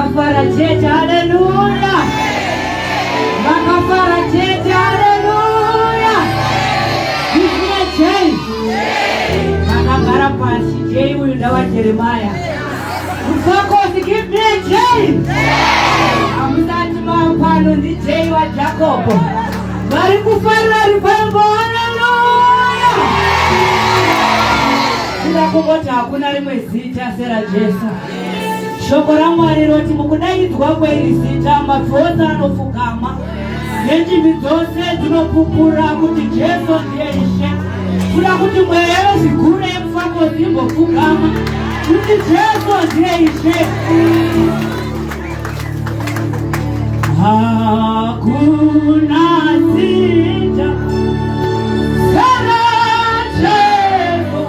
Makafara chete, haleluya. Makafara chete, haleluya. Give Jay. Makagara pasi, Jay huyu ndawa Jeremiah. Msokozi, give me Jay. Amusati mampano ndi Jay wa Jacob. Bari kufara ripambo, haleluya. Sida kubota hakuna rimwe zita sera Jesu. Shoko la Mwari roti mukudaidzwa kweri zita mapfuota anofukama. Nenjimi dzose dzinopupura kuti Jesu ndiye Ishe. Kuda kuti mweyo zigure mfako zimbofukama kuti Jesu ndiye Ishe. Hakuna zita sera Jesu.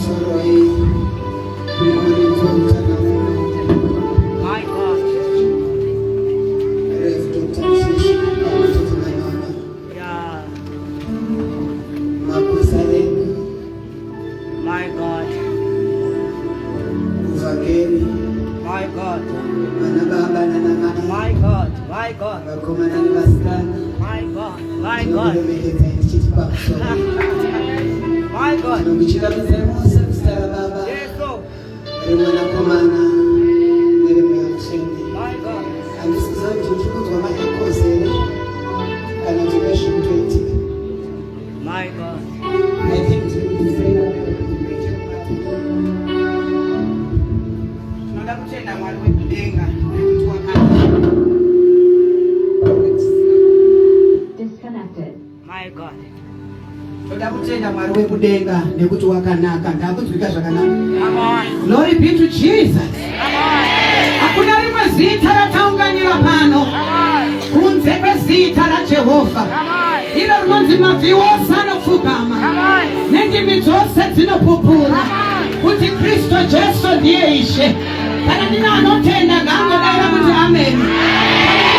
My God. Yeah. My God. My God. My God. My God. My God. My God. My God. Yes, Lord. My God. My God. Disconnected. My God. Glory be to Jesus. Hakuna rimwe zita rataunganira pano kunze kwezita raJehova. Iro rinonzima viwose anopfugama nendimi dzose dzinopupura kuti Kristu Jesu ndiye Ishe. Kana ndina anotenda ngangodaira kuti amen.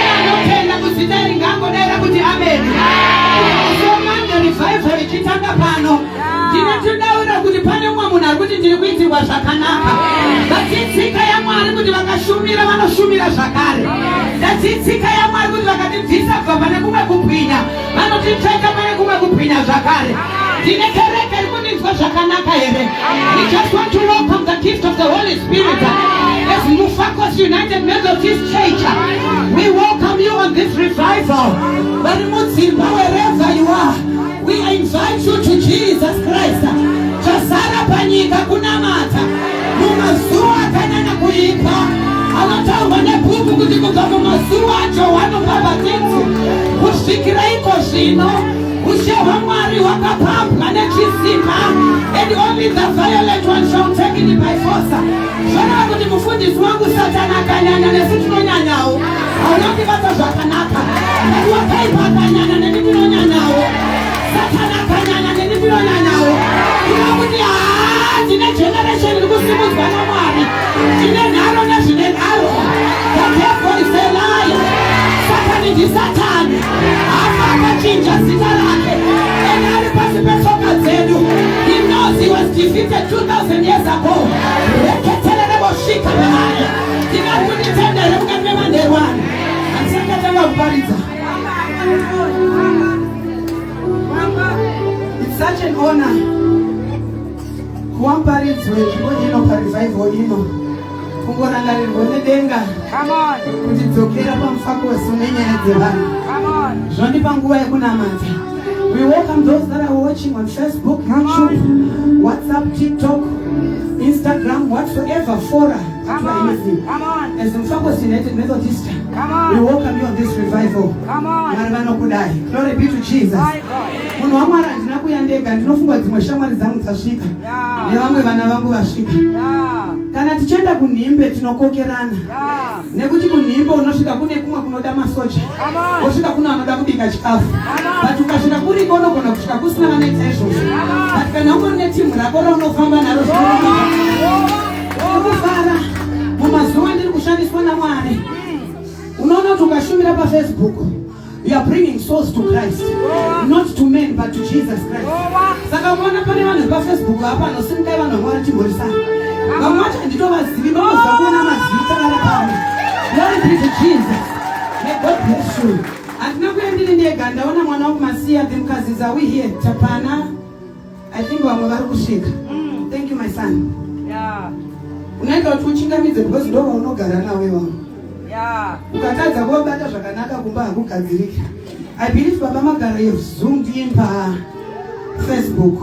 Kana anotenda kuzita iri ngangodaira kuti amen. Usomanga revival ichitanga pano. Ndinotudaura kuti pane umwe munhu ari kuti ndiri kuitirwa zvakanaka. Ndatsitsika yaMwari kuti vakashumira vanoshumira zvakare. Ndatsitsika yaMwari kuti vakatibvisa kubva pane kumwe kubwinya vanotipfeka pane kumwe kubwinya zvakare. Ndine kereke iri kundinzwa zvakanaka here. We just want to welcome the gift of the Holy Spirit. As Mufakos United Methodist Church, we welcome you on this revival. Vari mudzimba wherever you are, we invite you to Jesus Christ. Chazara panyika kunamata mumazuva akanyanya kuipa anotaurwa nebhuku kuti kubva mumazuva aJohani Mubhabhatidzi kusvikira iko zvino ushe hwaMwari hwakapambwa nechisimba, and only the violent one shall take it by force. Zvanova kuti mufundisi wangu Satani akanyanya nesu tinonyanyawo. Hauna kundibata zvakanaka. Kuti wakaipa akanyanya neni ndinonyanyawo. Satani akanyanya neni ndinonyanyawo. Kuva kuti ndine generation iri kusimudzwa naMwari. Ndine nharo nezvine nharo. The devil is a liar. Satani ndiSatani. Hafa akachinja zita rake. And ari pasi petsoka dzedu. He knows he was defeated 2000 years ago. Reketerere vosvika vehaya. Tingari kunditendere mukati memanherwani. Handisakatanga kuparidza. It's such an honor kuwaparidzwe nzvimbo ino parevival ino. Kungorangarirwa nedenga kuti dzokera pamufakoso nenyaya dzevanhu. Zvondipa nguva yekunamata. We welcome those that are watching on Facebook, YouTube, WhatsApp, TikTok, Instagram, whatsoever, fora. As Mufakos United Methodist, we welcome you on this revival. Glory be to Jesus. Munhu waMwari handina kuya ndega, ndinofunga dzimwe shamwari dzangu dzasvika nevamwe vana vangu vasvika. Kana tichienda kunhimbe tinokokerana, nekuti kunhimbe unosvika kune kumwe kunoda masoja, wosvika kuna vanoda kubika chikafu. But ukasvika kuriko unogona kusvika kusina vanoita izvozvo. But kana ungori netimu rako raunofamba naro kufara mumazuva ndiri kushandiswa naMwari. Unoona kuti ukashumira paFacebook, you are bringing souls to Christ, not to men but to Jesus Christ. Saka unoona pane vanhu paFacebook apa vanosimukai vanhu vaMwari timhorisana. Vamwe vacho handitovazivi, vanoza kuona mazita vari pano. Glory be to Jesus. May God bless you. Handina kuya ndiri ndega, ndaona mwana wangu Masiya ndimukazidza we here Tapana. I think vamwe vari kusvika. Thank you my son. Unaita kuti uchingamidze because ndo vaunogara nawe vamwe. Ukatadza kuwabata zvakanaka kumba hakugadzirika. I believe baba magara you've zoomed in pa Facebook.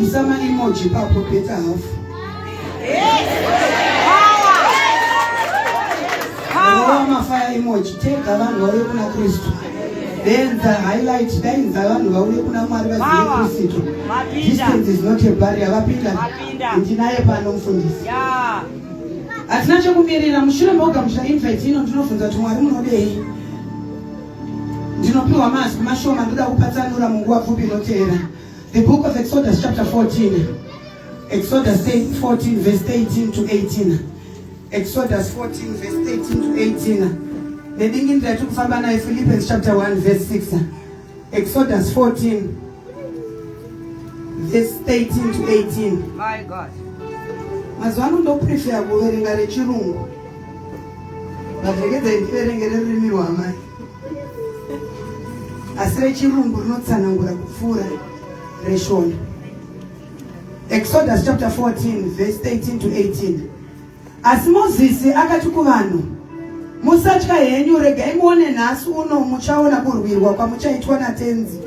Isa ma-emoji papo better half. Fire emoji tega vanhu vauye kuna Kristu. Then the highlight dainza vanhu vauye kuna Mwari vazive Kristu. Distance is not a barrier. Vapinda ndinaye pano mufundisi. Hatina chokumirira mushure moga mucha-invite ino ndinofunza kuti Mwari munodei. Ndinopiwa mask mashoma ndoda kupatsanura munguva pfupi inoteera. The book of Exodus chapter 14. Exodus 14 verse 18 to 18. Exodus 14 verse 18 to 18. The thing in there took Philippians chapter 1 verse 6. Exodus 14 verse 18 to 18. My God. Mazwano ndo prefer kuverenga rechirungu. Vavhekedzai ndiverengere rurimi rwamai. Asi rechirungu rinotsanangura kupfuura reshona. Exodus chapter 14 verse 18 to 18. Asi Mozisi akati kuvanhu, musatya henyu, regai muone nhasi uno muchaona kurwirwa kwamuchaitwa natenzi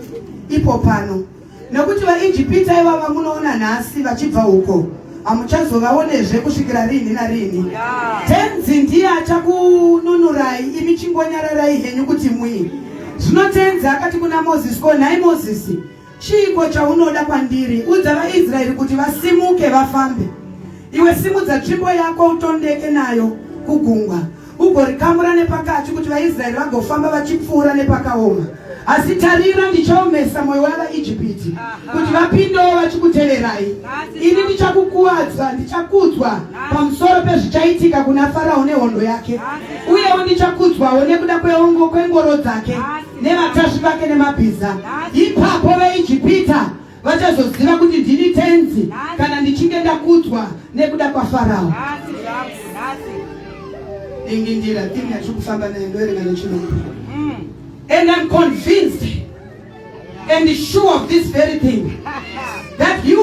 ipo pano. Nekuti vaIjipita ivava munoona nhasi vachibva uko, hamuchazovaonezve kusvikira rini narini. Tenzi ndiye achakununurai, imi chingonyararai henyu kuti mwi. Zvino tenzi akati kuna Mozisi, ko nhai Mozisi, chiiko chaunoda kwandiri? Udza vaIsraeri kuti vasimuke vafambe. Iwe simudza tsvimbo yako utondeke nayo kugungwa, ugorikamura nepakati kuti vaIsraeri vagofamba vachipfuura nepakaoma. Asi tarira, ndichaomesa mwoyo wavaIjipiti kuti vapindewo vachikuteverai. Ini ndichakudzwa pamusoro pezvichaitika kuna Farao nehondo yake, uyewo ndichakudzwawo nekuda kwengoro dzake nevatasvi vake nemabhiza. Ipapo vaIjipita vachazoziva kuti ndini tenzi kana ndichinge ndakudzwa nekuda kwaFarao. Ingindira tini yachikufamba naye ndoerenga nechirungu. And I'm convinced and sure of this very thing, that he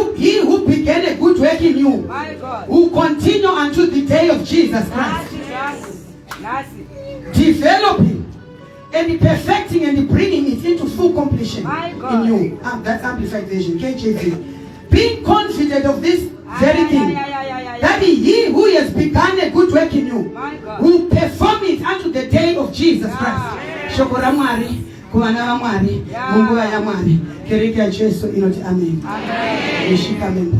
who began a good work in you will continue until the day of Jesus Christ, developing and perfecting and bringing it into full completion in you. That's Amplified Version, KJV. Being confident of this very thing, that he who has begun a good work in you will perform it unto the day of Jesus Christ. Shokora Mwari, kuvana va Mwari, munguva ya Mwari. Kereke ya Jesu inoti amen. Amen. Yeshika membre.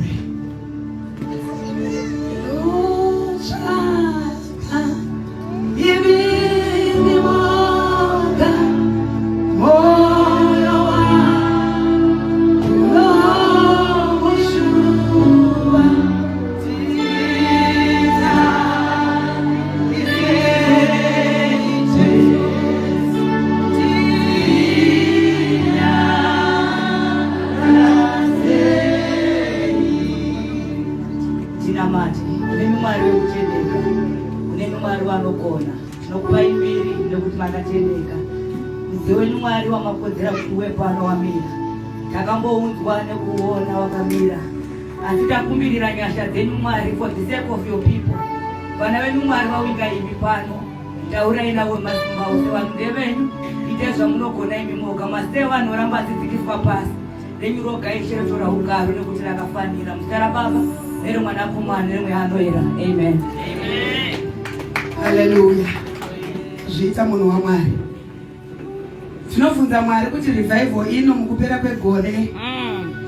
Mwari wamakodzera kuti wepo anowamira. Takambounzwa nekuona wakamira. Asi takumbirira nyasha dzenyu Mwari for the sake of your people. Vana venyu Mwari vawinga imi pano, taurai navo mazimba ose vanhu ndevenyu, ite zvamunogona imi moga. Masitei vanhu oramba achidzikiswa pasi. Renyu roga ishe tora ugaro nekuti rakafanira. Muzita raBaba nereMwanakomana nereMweya. Amen. Hallelujah. Zviita munhu waMwari. Tinofunza Mwari kuti revival ino mukupera kwegore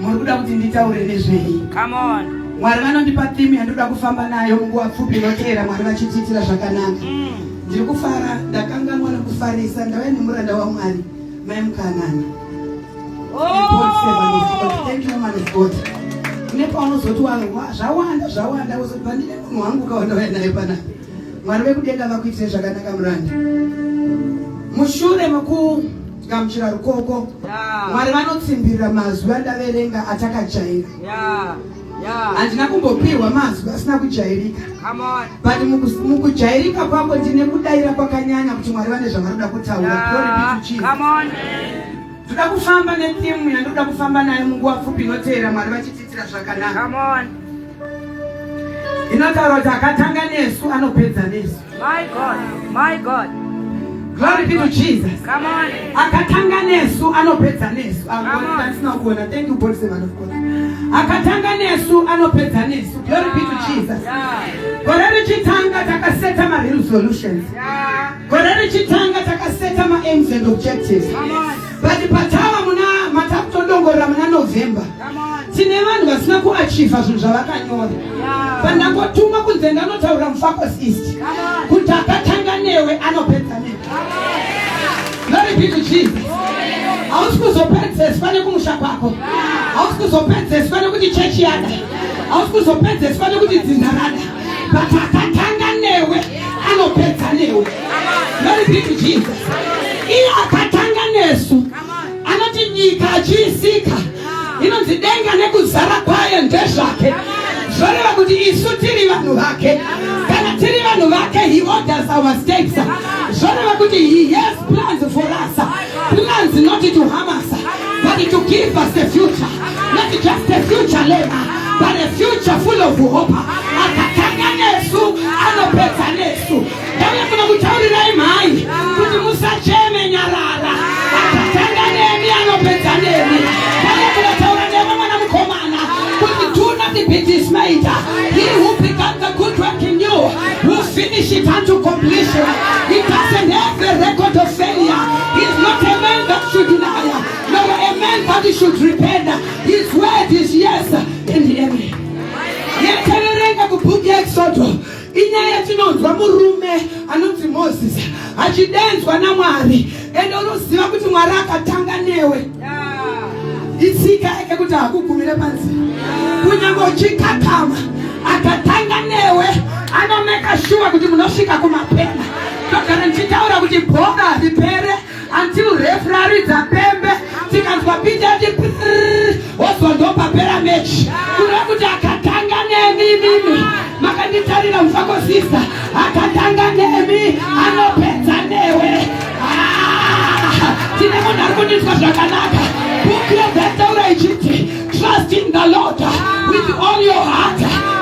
muri kuda kuti nditaure nezvei. Come on. Mwari vanondipa theme yandoda kufamba nayo munguva pfupi inoteera. Mwari vachitiitira zvakanaka. Ndiri kufara, ndakanganwa nekufarisa. Ndave nemuranda waMwari Mai Mukanana. Thank you, man of God. Nepaunozoti zvawanda uzoti pandine munhu wangu ukaona naye panapa. Mwari vekudenga vakuitire zvakanaka muranda. Mushure gamuchira rukoko, Mwari vanotsimbirira mazwi andaverenga atakajaira. Handina kumbopiwa mazwi asina kujairika. But mukujairika kwako ndine kudaira kwakanyanya kuti Mwari vane zvavanoda kutaura. Glory be to Jesus. Toda kufamba netimu yandoda kufamba nayo munguva pfupi inoteera. Mwari vachitiitira zvakanaka. Inotaura kuti akatanga nesu anopedza nesu. My God. Glory be to Jesus. Come on. Akatanga nesu anopedza nesu. Thank you, Paul, man of God. Akatanga nesu anopedza nesu. Glory be to Jesus. Goreri chitanga takaseta ma resolutions. Goreri chitanga takaseta ma aims and objectives. But patawa muna matakutondongora muna November. Tine vanhu vasina kuachieve zvinhu zvavakanyora. Pandangotuma kunze ndanotaura muFocus East kuti akatanga newe anopedza newe. Glory be to Jesus. Ausikuzopedza sifane kumusha kwako. Ausikuzopedza sifane kuti church yada. Ausikuzopedza sifane kuti dzindarada. Akatanga newe anopedza newe. Glory be to Jesus. Iye akatanga nesu anoti nyika achisika inodzidenga nekuzara kwayo ndezvake. Zvoreva kuti isu tiri vanhu vake. Kana tiri vanhu vake, he orders our steps. Zvoreva kuti he has plans for us. Plans not to harm us, but to give us a future. Not just a future later, but a future full of hope. Akatanga nesu anopedza nesu. Ndauya kuna kutaurira imai kuti musacheme nyarara. Akatanga nemi anopedza nemi. Ndauya kuna taura nema mwana mukomana kuti do not be dismayed. He who began the good work in you will finish it unto completion. He doesn't have a record of failure. He's not a man that should deny, nor a man that should repent. His word is yes and amen. Yetererenga kubhuku Exodus. Inyaya tinonzwa murume anonzi Moses achidenzwa naMwari ende unoziva kuti Mwari akatanga newe. Itsika yake kuti akugumire pansi. Kunyange uchikakama akatanga newe, anomeka sure kuti munosvika kumapena. Togara ndichitaura kuti bhoga ripere until referee dzapembe tikanzwa pita wozwa ndopapera mechi. Kureva kuti akatanga nemi makanditarira mufako sister, akatanga nemi anopedza newe. Tine munhu ari kundinzwa zvakanaka. Bhuku yebhetaura ichiti trust in the Lord with all your heart.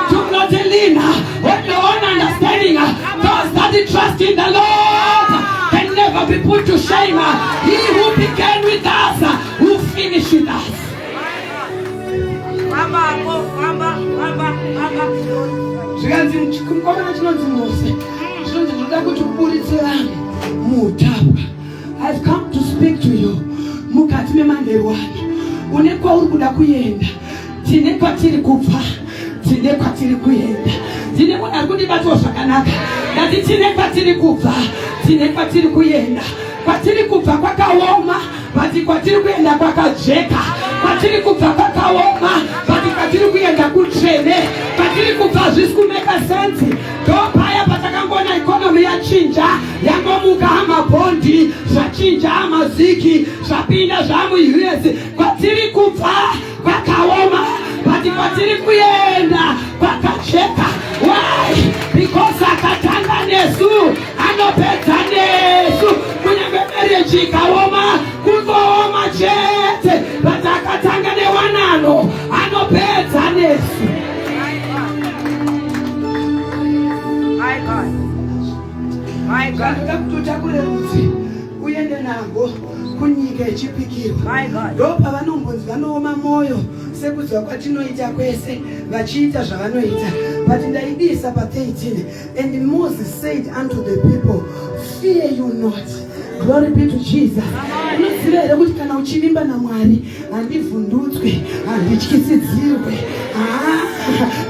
Do not lean on your own understanding. Those that trust in the Lord can never be put to shame. He who began with us will finish with us. Zvikanzi mukomana chinonzi Mose chinonzi ndoda kuti uburitsirane mutapwa. I've come to speak to you mukati memandero wanu. Une kwauri kuda kuenda, tine kwatiri kubva, tine kwatiri kuenda. Tine munhu ari kundibatwa zvakanaka. Ndati tine kwatiri kubva, tine kwatiri kuenda. Kwatiri kubva kwakaoma, bati kwatiri kuenda kwakajeka. Kwatiri kubva kwakaoma, bati kwatiri kuenda kutsvene. Kwatiri kubva zvisi kumeka sense. Ndopaya patakangona ikonomi yachinja, yangomuka amabhondi, zvachinja amaziki, zvapinda zvamuUS. Kwatiri kubva kwakaoma, bati kwatiri kuenda kwakajeka. Why? Because akatanga nesu anopedza nesu. Kunyange marriage ikaoma, kuzooma chete, bati akatanga newanano anopedza nesu. My God. Ndakutakure rudzi uende narwo kunyika ichipikirwa. Ndopa vanombonzi vanooma moyo sekuziva kwatinoita kwese vachiita zvavanoita. But ndaidisa pa13, and Moses said unto the people, fear you not. Glory be to Jesus. Unoziva here kuti kana uchivimba naMwari handivhundutswe, handityisidzirwe.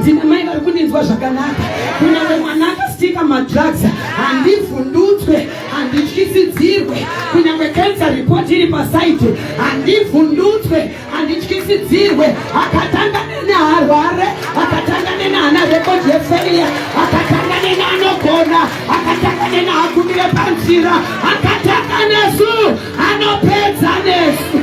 Dzine mai vari kundinzwa zvakanaka. Kunyange mwana akastika madrugs handivhundutswe, handityisidzirwe. Kunyange cancer report iri pasaiti handivhundutswe, handityisidzirwe. Akatanga nearware, akatanga neana record yefailure, akatanga neanogona, akatanga neagumire panzira, akatanga nesu anopedza nesu.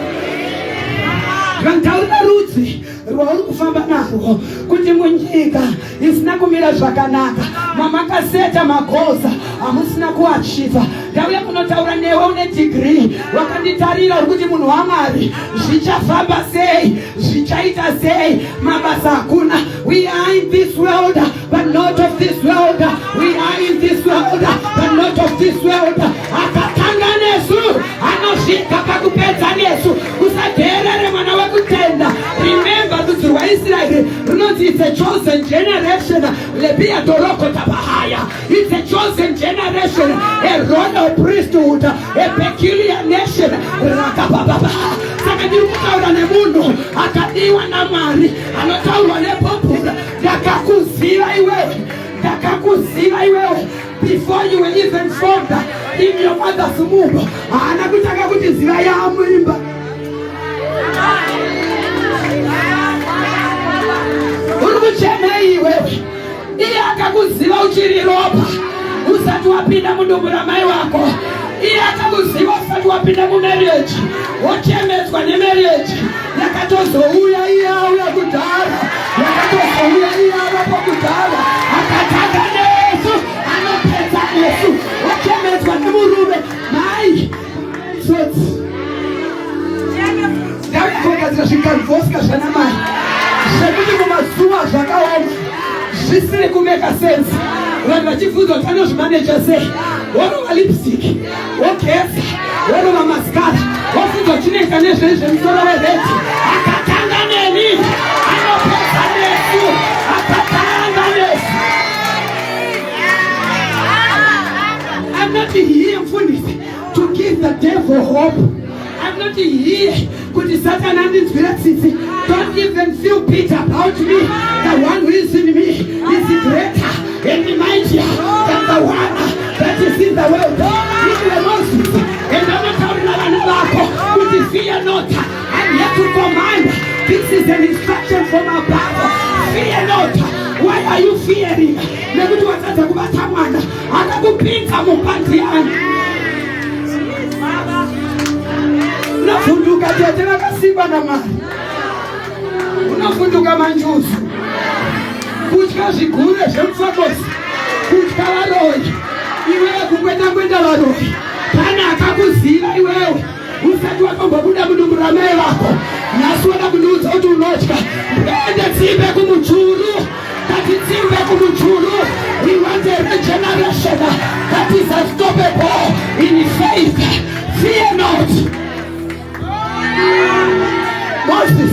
Kantaura rudzi rwauri kufamba narwo kuti munyika isina kumira zvakanaka, mamakaseta magoza hamusina kuachiva. Ndauya kunotaura newe une degree, wakanditarira uri kuti munhu waMwari zvichafamba sei, zvichaita sei, mabasa hakuna. We are in this world but not of this world. We are in this world but not of this world. Akatanga nesu anosvika pakupedza nesu. Usateerere mwana wekutenda. Remember kuti rwaIsraeri runonzi it's a chosen generation. Lebia doroko tabahaya. It's a chosen generation, a royal priesthood, a peculiar nation. Rakababa. Saka ndiri kutaura nemunhu akadiwa naMwari, anotaurwa nepopura. Ndakakuziva iwewe, ndakakuziva iwewe. Before you were even formed in your mother's womb. Anakutaka kuti ziva ya mimba. Urukuchemei wewe. Iye akakuziva uchiri ropa. Usati wapinda mudumbu la mai wako. Iye akakuziva usati wapinda mu marriage. Wochemezwa ne marriage. Yakatozouya iye auya kudhara. Yakatozouya iye avapo kudhara. Akatanga nesu. Anopedza nesu. Wochemezwa nemurume. Mai. Soti. Ndakukogadzira zvikanvoska zvanamai. Zvekuti mumazuva zvakaoma. Zvisiri kumeka sense. Vanhu vachibvunzwa kuti vanozvimaneja sei. Wanova lipstick, wogeza, wanova mascara, wobvunzwa chinoita nezvemusoro weheti. Akatanga neni, anopedza nesu, akatanga nesu. I'm not here, mfundisi, to give the devil hope. I'm not here kuti Satan andinzwira tsitsi. Don't even feel bitter about me. The one who is in me is greater and mightier than the one that is in the world. Even Moses, and I'm not telling vana vako kuti fear not. I'm here to command. This is an instruction from above. Fear not. Why are you fearing? Nekuti watadza kubata mwana akakupinza mupandi yangu. Unafunduka tena kasimba na mali. Unafunduka manjuzu. Kutya zigure zvemfakosi. Kutya varoyi. Iwewe kukwenda varoyi. Kana akakuziva iwewe. Usati wakambobuda mudumbu ramai vako. Nhasi wada kundiudza kuti unotya. Ende tsimbe kumuchuru. Ngatitsimbe kumuchuru. We want a regeneration that is unstoppable in faith. Fear not. Moses,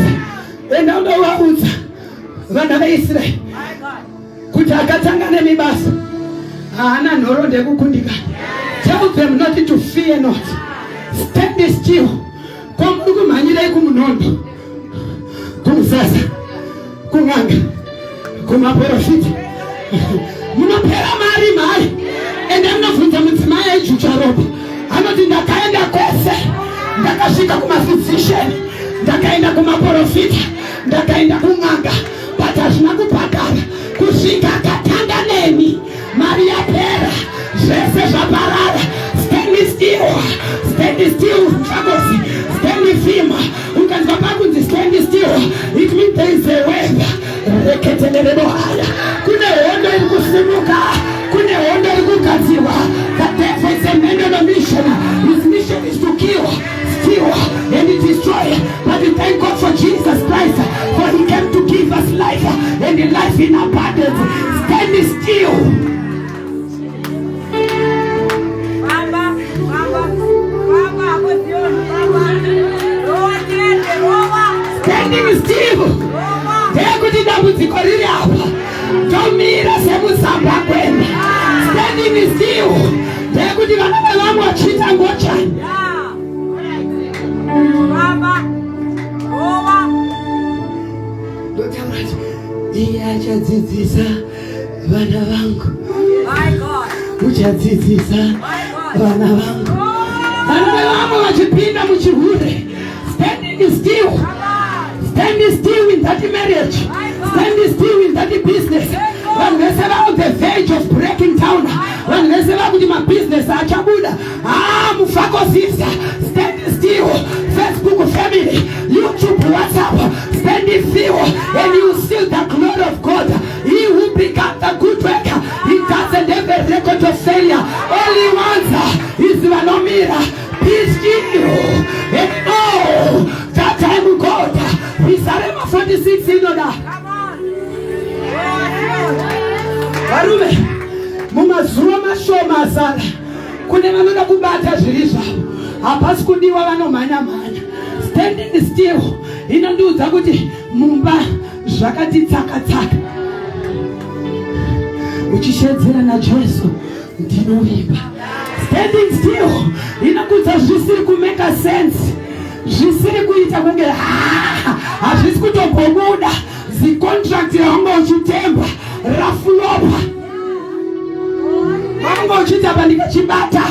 enda undovaudza vana veIsraeri kuti akatanga nemibasa haana nhoro ndekukundikana. Tell them not to fear not. Stand still. Ko muri kumhanyirei kumunondo, kumusasa, kun'anga, kumaprofita. Munopera mari. Ende munobvunza mudzimai aijucha ropa. Anoti ndakaenda kwese. Ndakasvika kumaphysician, ndakaenda kumaprofita, ndakaenda kun'anga, but hazvina kubhadhara. Kusvika akatanga neni, mari yapera, zvese zvaparara. Stand still, mfakosi, stand firm. Ukanzwa pakunzi stand still, it means there is a wave. Reketelelebohaya. Kune hondo iri kusimuka, kune hondo iri kugadzirwa. The devil is a man on a mission. His mission is to kill, steal, and destroy. But we thank God for Jesus Christ, for He came to give us life, and life in abundance. Stand still. Standing still. Ndekuti dambudziko riri apa. Tomira semusamba kwenda. Standing still. Ndekuti vana vevamwe vachiita ngochani. Iye achadzidzisa vana vangu. Uchadzidzisa vana vangu. Vana vevamwe vachipinda muchihure. Standing still. Stand still in that marriage. Stand still in that business. When they say about the verge of breaking down, when they say about my business, achabuda, mufako sister, stand still. Facebook family, YouTube, WhatsApp, stand still, and you see the glory of God. He who began the good work, he doesn't have a record of failure. All he wants is Vanomira. Be still and know that time God. Psalm 46 in order. Varume, mumazuva mashoma asara. Kune vanoda kubata zviri zvavo. Hapasi kudiwa vanomhanya-mhanya. Standing still inondiudza kuti mumba zvakati tsaka-tsaka. Uchishedzera naJesu ndinovimba. Standing still inokudza zvisiri kumeka sense. Zvisiri kuita kunge hazvisi kutombobuda. Zicontract raunga uchitemba rafulopa. Vanga uchita pandikachibata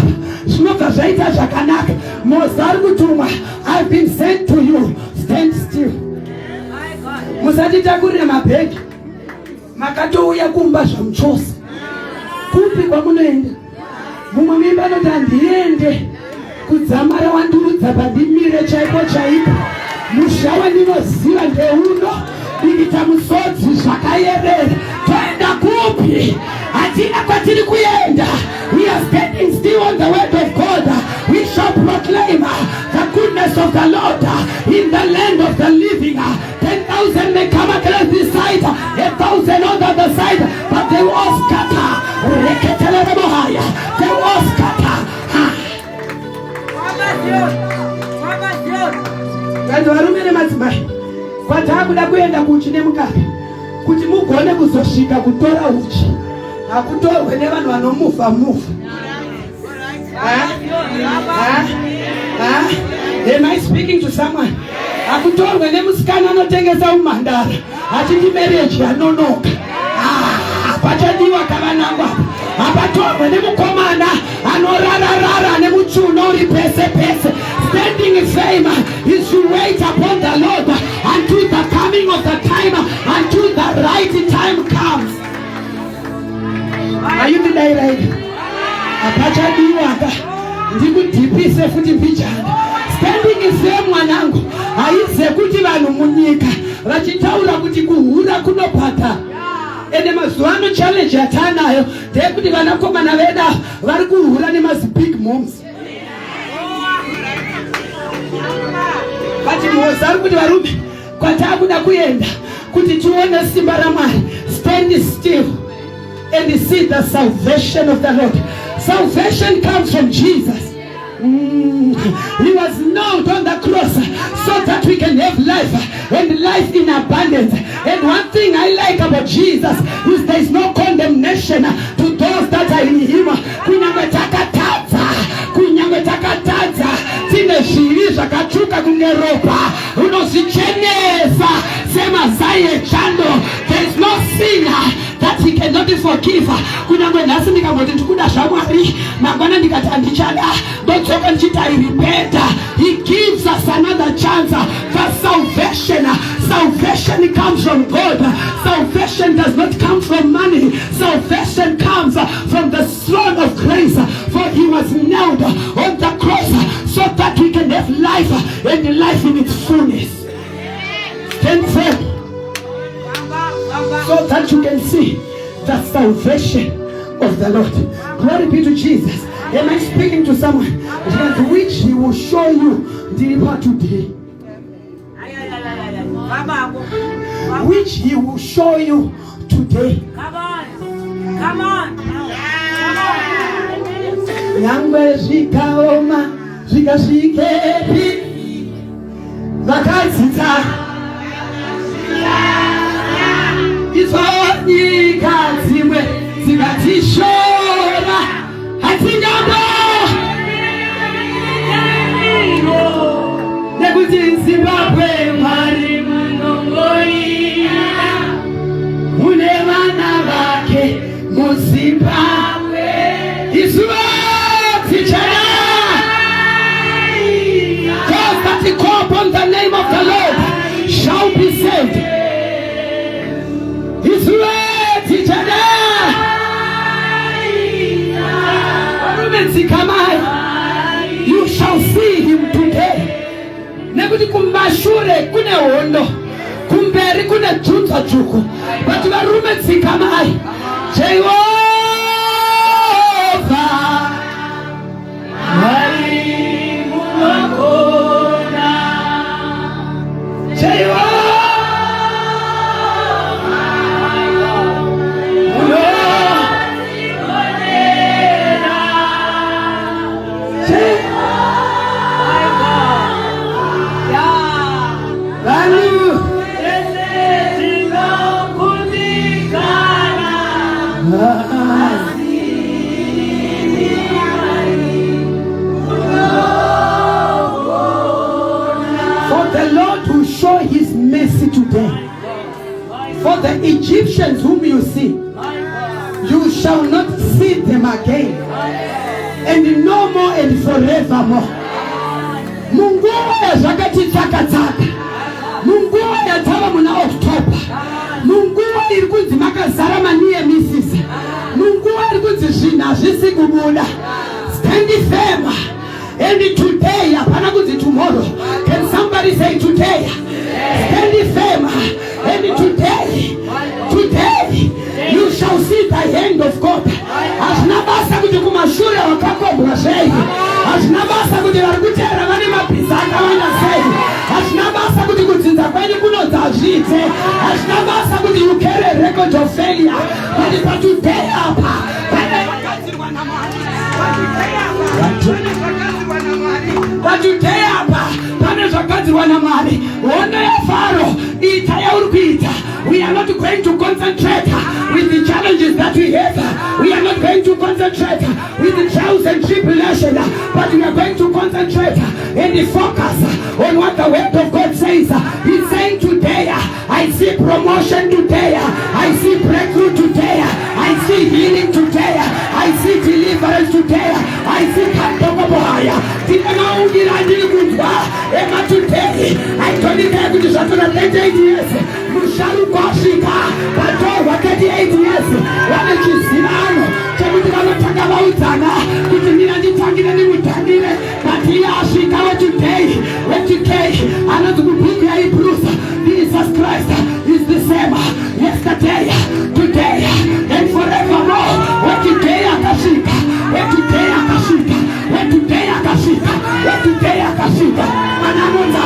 zvinobva zvaita zvakanaka. Mose ari kutumwa, I've been sent to you, stand still. Musatitakurire mabhegi, makatouya kumba zvamuchosa. Kupi kwamunoenda? Mumwe mimba anoti handiende kudzamara wandurudza pandimire chaipo chaipo. Musha wandinoziva ndeuno, ndikita musodzi zvakayerera. Toenda kupi? Hatina kwatiri kuenda. We are standing still on the word of God. We shall proclaim the goodness of the Lord in the land of the living. 10,000 may come against this side, 1,000 on the other side, but they will all scatter. They will all scatter. Vanhu varume nemadzimai, kwatakuda kuenda kuuchi nemukaka kuti mugone kuzosvika kutora uchi, hakutorwe nevanhu vanomufa. Am I speaking to someone? Hakutorwe nemusikana anotengesa umhandara achiti marriage yanonoka. Pachadiwa kavanangwa. Hapatorwe nemukomana anorararara nemuchuno uri pese pese. Standing firm is to wait upon the Lord until the coming of the time, until the right time comes. Are you today? Apachadiwa ndikudhipise futi mbijana. Standing firm mwanangu, haize kuti vanhu munyika vachitaura kuti kuhura kunopata. Ende mazuva ano challenge yatanayo ndeyekuti vanakomana veda vari kuhura nemazi big moms. But Mose ari kuti varume kwatakuda kuenda kuti tione simba raMwari. Stand still and see the salvation of the Lord. Salvation comes from Jesus. He was nailed on the cross so that we can have life and life in abundance. And one thing I like about Jesus is there is no condemnation to those that are in him. Kunyangwe takatadza tine zvivi zvakatsvuka kungeropa unozvichenesa semazaye chando. There is no sin that he cannot forgive. Kunyangwe nhasi ndikangoti ndikuda zvaMwari, mangwana ndikati handichada, ndodzoka ndichiti I repent. He gives us another chance for salvation. Salvation comes from God. Salvation does not come from money. Salvation comes from the throne of grace. For he was nailed on the cross so that we can have life and life in its fullness. Stand firm so that you can see the salvation of the Lord. Glory be to Jesus. Am I speaking to someone? Which he will show you deliver today. Which he will show you today. Come on. Come on. Nyangwe zvikaoma zvikasvikepi vakadzidza idzo nyika dzimwe dzikatishora hatingambo nekuti Zimbabwe Mwari munongoira mune vana vake muZimbabwe izuva tichana. Those that call upon the name of the Lord shall be saved. Izuva tichana. You shall see him today. Nekuti kumashure kune hondo, kumberi kune dzunza dzvuku, but varume tsikamai. Jehovah Mwari munogona. Jehovah show his mercy today. For the Egyptians whom you see, you shall not see them again. and no more and forevermore. Mungu yazakati tsaka. Mungu yatava muna October. Mungu iri kunzimaka zarama niye misisi. Mungu iri kunzizvina zvisikubula. Stand firm. And today, apana kuti tomorrow. Can somebody say today? Stand firm. And today, you shall see the hand of God. Asnabasa kuti kumashure wakakobwa sei. Asnabasa kuti varikutera vane mapisa akawanda sei. Asnabasa kuti kudzinza kwenyu kunodazvite. Asnabasa kuti you carry a record of failure. But today apa, but today apa, pane zvakadzirwa naMwari. Hondo yaFaro ita yaurikuita. We are not going to concentrate with the challenges that we have. We are not going to concentrate with the trials and tribulation, but we are going to concentrate and focus on what the word of God says. He's saying today, I see promotion today. I see breakthrough today. I see healing today. I see deliverance today. I see Kantokobohaya. Today, I told you that to Shatana 38 years. Musharu Koshika, Patova 38 years. What is this? Sinano, Chabutina Tagautana, Kutumina Tangina Mutangine, Patia Shikawa today. When today, another Bubuka Bruce, Jesus Christ is the same yesterday, today, and forevermore. When today Akashika, when today Akashika, when today Akashika, when today Akashika, Manamonda,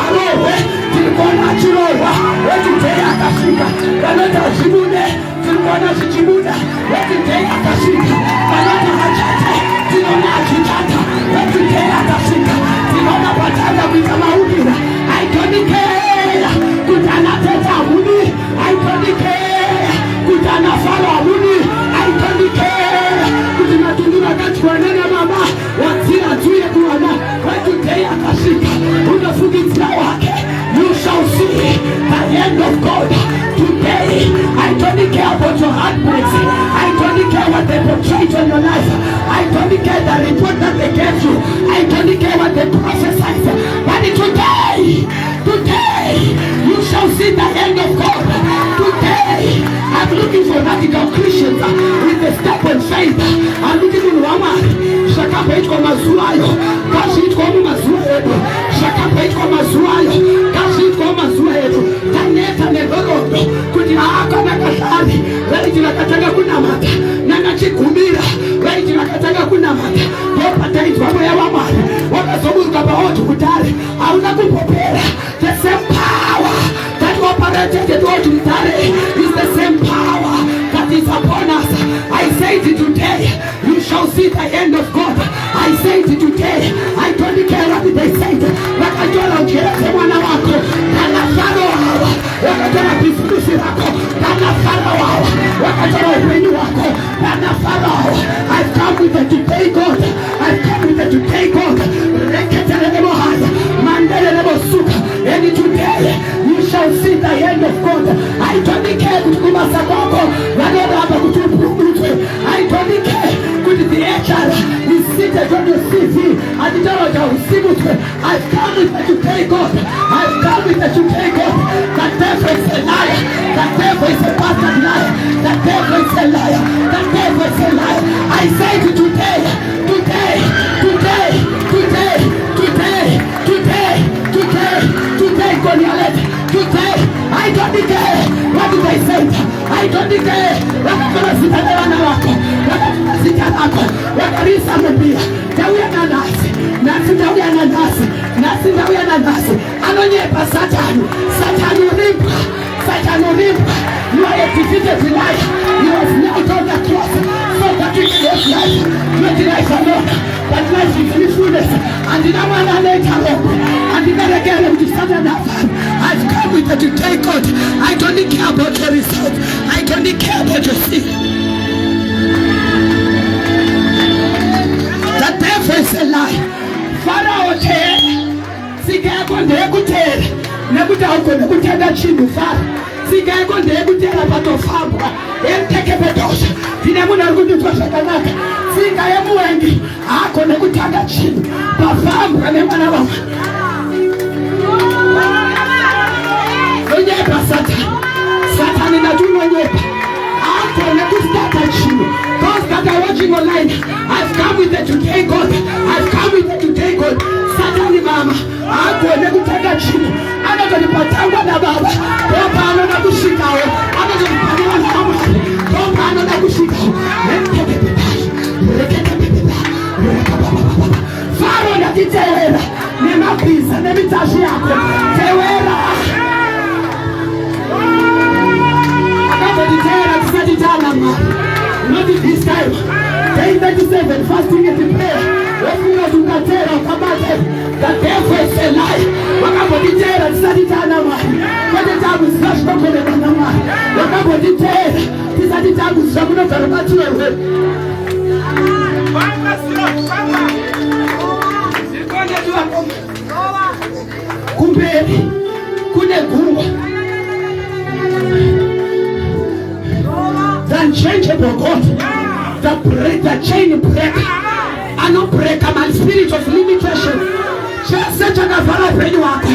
Tilkona Chirowa, when today Akashika, Kanada Shibune, Tilkona Shichibuda, when today Akashika, Kanada Hachata, Tilona Chitata, when today Akashika, Tilona Patana Vitamaudina, I don't care, Kutana Teta Muni, I don't care, Kutana Fala Muni, I don't care, Kutana Tundura Katuana Mama, Watina Tuya Tuana, when today Akashika, Unafuki you shall see the hand of God today. I don't care about your heartbreaks. I don't care what they portray on your life. I don't care the report that they gave you. I don't care what they prophesied. But today, you shall see the hand of God. Today, I'm looking for radical Christians with a step and faith. I'm looking for Rama. Shaka page kwa mazuayo. Kashi kwa mazuayo. Shaka page kwa mazuayo. Kwa mazua yetu taneta negorodo kutina akana katani wali tunakatanga kuna mata na nachikumbira wali tunakatanga kuna mata popa taitwa ya wamani wakasobuka baotu kutale hauna kupopera. The same power that operated to Mutare is the same power that is upon us. I say it today, you shall see the hand of God. I say it today, I don't care what they say. Wakajua ujirete mwana wako kana faro hawa wakajua bisikusi wako kana faro hawa wakajua upenyu wako kana faro hawa. I've come with it today God. I've come with it today God. Reketele nebo haya mandele nebo suka. And today you shall see the hand of God. I don't care kutukumasa kwako wanoda hapa kutupurutwe. I don't care kuti the HR is seated on the CV and the I've come with it today God. I've come with it today God. The devil is a liar. The devil is a bastard liar. The devil is a liar. The devil is a liar. I say to today, Goliath, today, I don't care what did I say. I don't care what I'm going to sit at the wako. What I'm going to sit at the wako. What are you saying here? Dawi ananasi. Nasi dawi ananasi. Nasi dawi ananasi. Anonyepa Satan. Satan ulimpa. Satan ulimpa. You are a defeated liar. You have knelt on the cross. So that you can have life. Not life alone. But life is in fullness. And the one I later on. And the very again to Satan I've come with it to take God. I don't care about the result. I don't care about your sin. The devil is a lie. Pharaoh said, "Sigeko ndekutere, nekuta uko nekutenda chinhu Pharaoh. Sigeko ndekutera patofambwa, emteke pedosha. Ndine munhu ari kunditwa zvakanaka. Singa yemuwengi haakone kutanga chinhu pafambwa nevana vamwe. Nonyepa Satani ndati unonyepa. Haakone kustata chinhu. Those that are watching online, I've come with the today God. I've come with the today God. Satani mama haakone kutanga chinhu. Anotolipatangwa na baba. Topa anoda kusvikawo. Anotolipatangwa na mama. Topa anoda kusvikawo. Faro ndakitewera nemabhiza nemitashi yako tewera akazotitera tisatitana Mwari. Not this time. Day 37 fasting and prayer. Wafunga tukatera ukabate. The devil is a lie. Wakazotitera tisatitana Mwari. Kote tabu zikashitokole bana Mwari. Wakazotitera tisatitana zikuna zarabati wewe. Kumberi kune gungwa. The unchangeable God, the chain breaker, anobreaker my spirit of limitation. Just chakavhara upenyu hwako,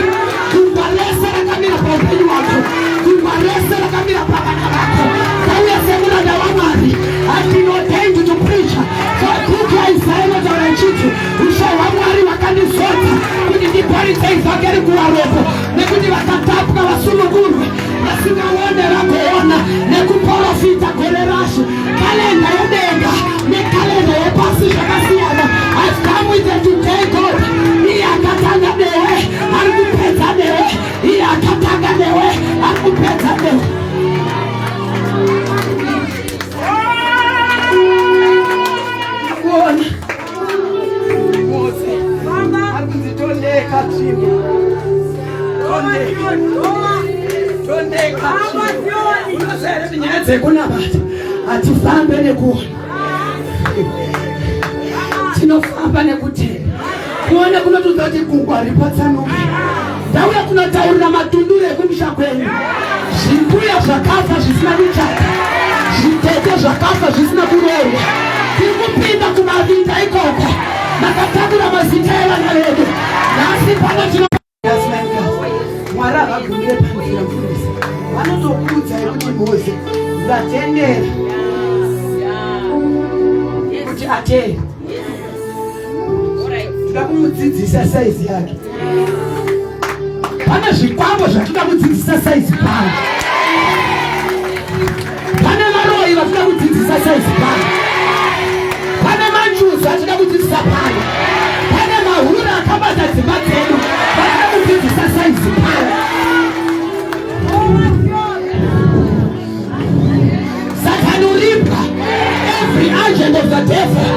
kumbaresa rakamira paupenyu hwako, kumbaresa rakamira pavana vako. Kauya semuranda waMwari, I've been ordained to preach. So kuka Isaya notaura chiti, usha waMwari wakandizodza kuti ndiparidze ivhangeri kuvaropo, nekuti vakatapwa vasunungurwe, vasingaone vagoona, nekuprofita gore rashe. Kalenda yedenga nekalenda yepasi zvakasiyana. I've come with the today God. Iye akatanga newe arikupedza newe, iye akatanga newe arikupedza newe. Kuona Mose arikuzitondeka chini, tondeka unozere nyaya dzekunabata. Hatifambe nekuona, tinofamba nekutenda. Kuona kunotudza kuti gungwa ripatsanuke. Ndauya kunotaurira matunduro ekumusha kwenyu. Zvimbuya zvakafa zvisina kuchata, zvitete zvakafa zvisina kuroorwa. Tiri kupinda kumavinda ikoko, makatakura mazita evana vedu. Nhasi pano Mwari akagumire panzira mufundisi. Vanotokudza kuti Mose ndatendera kuti atende. Tinoda kumudzidzisa saizi yake. Pane zvikwambo zvatoda kudzidzisa saizi pano. Pane maroi vatoda kudzidzisa saizi pano. Pane manjuzi atoda kudzidzisa pano. Pane mahura akabata dzimba dzedu vatoda kudzidzisa saizi pano. Satani uripa every agent of the devil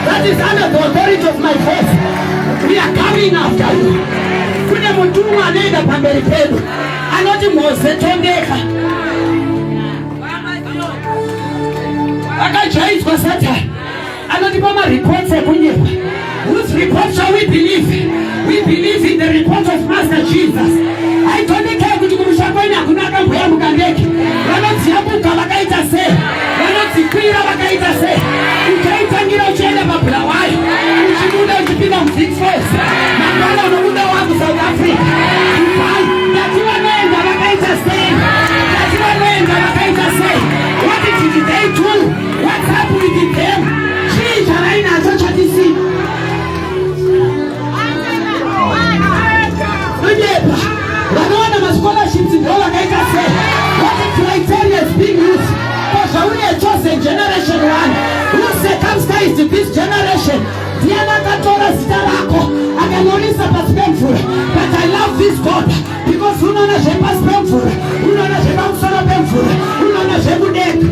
that is under the authority of my voice. We are coming after you. Kune mutumwa anaenda pamberi pedu anoti Mose tondeka. Akajaiswa Satani anotipa mareports ekunyepa. Whose report shall we believe? We believe in the report of Master Jesus. Aitondeka kuti kumusha kwenyu hakuna akamboya mukandeke. Vanodziyabuka vakaita sei, vanodzikwira vakaita sei. Uchaitangira uchienda paBulawayo, uchibuda uchipinda mu6 Falls, mangwana unobuda wangu South Africa. Ndati vanoenda vakaita sei, ndati vanoenda vakaita sei. What did they do? What's up with them? Chii charainacho chatisina. Nonyepa vanoona mascholarship ndo vakaita sei. What criteria is being used? Because we are chosen generation 1 who circumcised this generation. Diana katora zita lako akanyorisa paspemfura. But I love this God because unaona zvepaspemfura, unaona zvepamusoro pemfura, unaona zvekudeka.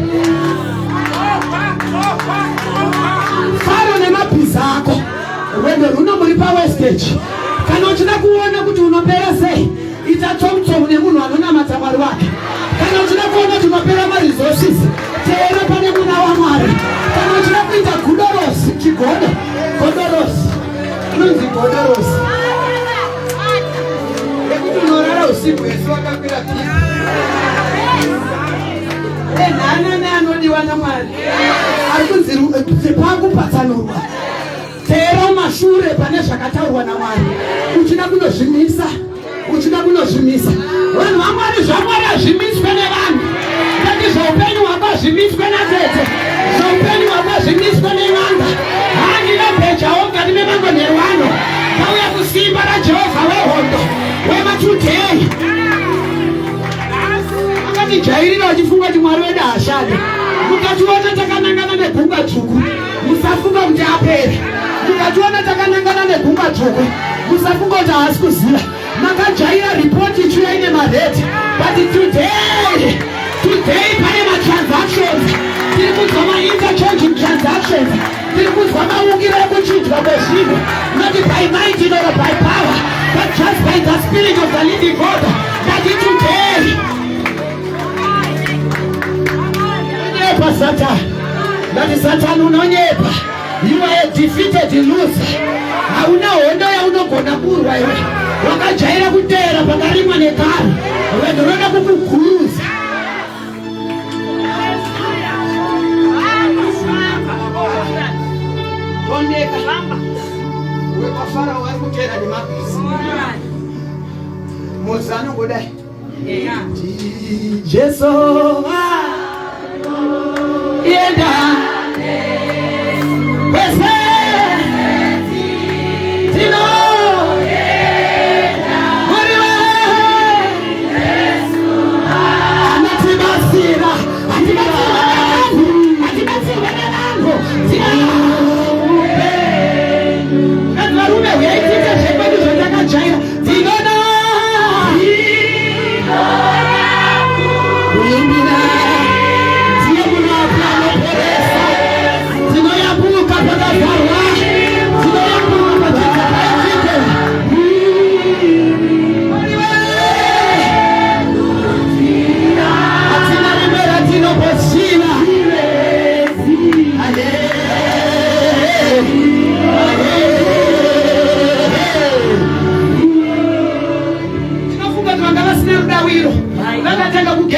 Faro nemabhiza ako rwendo runo muri pawestage. Kana uchida kuona kuti unopera sei, ita tsomtsomu nemunhu anonamata Mwari wake. Kana uchida kuona kuti unopera maresources, teera pane muna waMwari. Kana uchida kuita gudorosi, chigodo, godorosi, inonzi godorosi. Ekuti unorara usiku Yesu akakwira pia. Nani anodiwa naMwari? Ari kunzi pangu patsanurwa. tera mashure pane zvakataurwa naMwari. Uchida kunozvimisa, uchida kunozvimisa. Vanhu vaMwari zvaMwari azvimiswe nevanhu. Kuti zveupenyu hwako zvimiswe natete, zveupenyu hwako zvimiswe nevanga. Handina bhejawo mukati memangonero ano. Tauya kusimba raJehovha wehondo wematoday. Akatijairira vachifunga kuti Mwari wedu haashande. Mukationa takanangana negungwa dzvuku, musafunga kuti apera. Mukationa takanangana negungwa dzvuku, musafunga kuti haasi kuziva. Makajaira ripoti ichiuya ine mareti. But today pane matransactions. Tiri kunzwa ma-interchanging transactions. Tiri kunzwa maungiro ekuchinjwa kwezvinhu. Not by might nor by power, but just by the Spirit of the living God. That today unonyepa Satan. That is Satan unonyepa. You are a defeated loser. Hauna hondo yaunogona kurwa iwe. Wakajaira kutera pakarimwa nekare. Wendoroda kukuguruza. Tondeka hamba. Wekafara wari kutera nemabhisi. Mozano godai. Jesu yenda. Wese tino.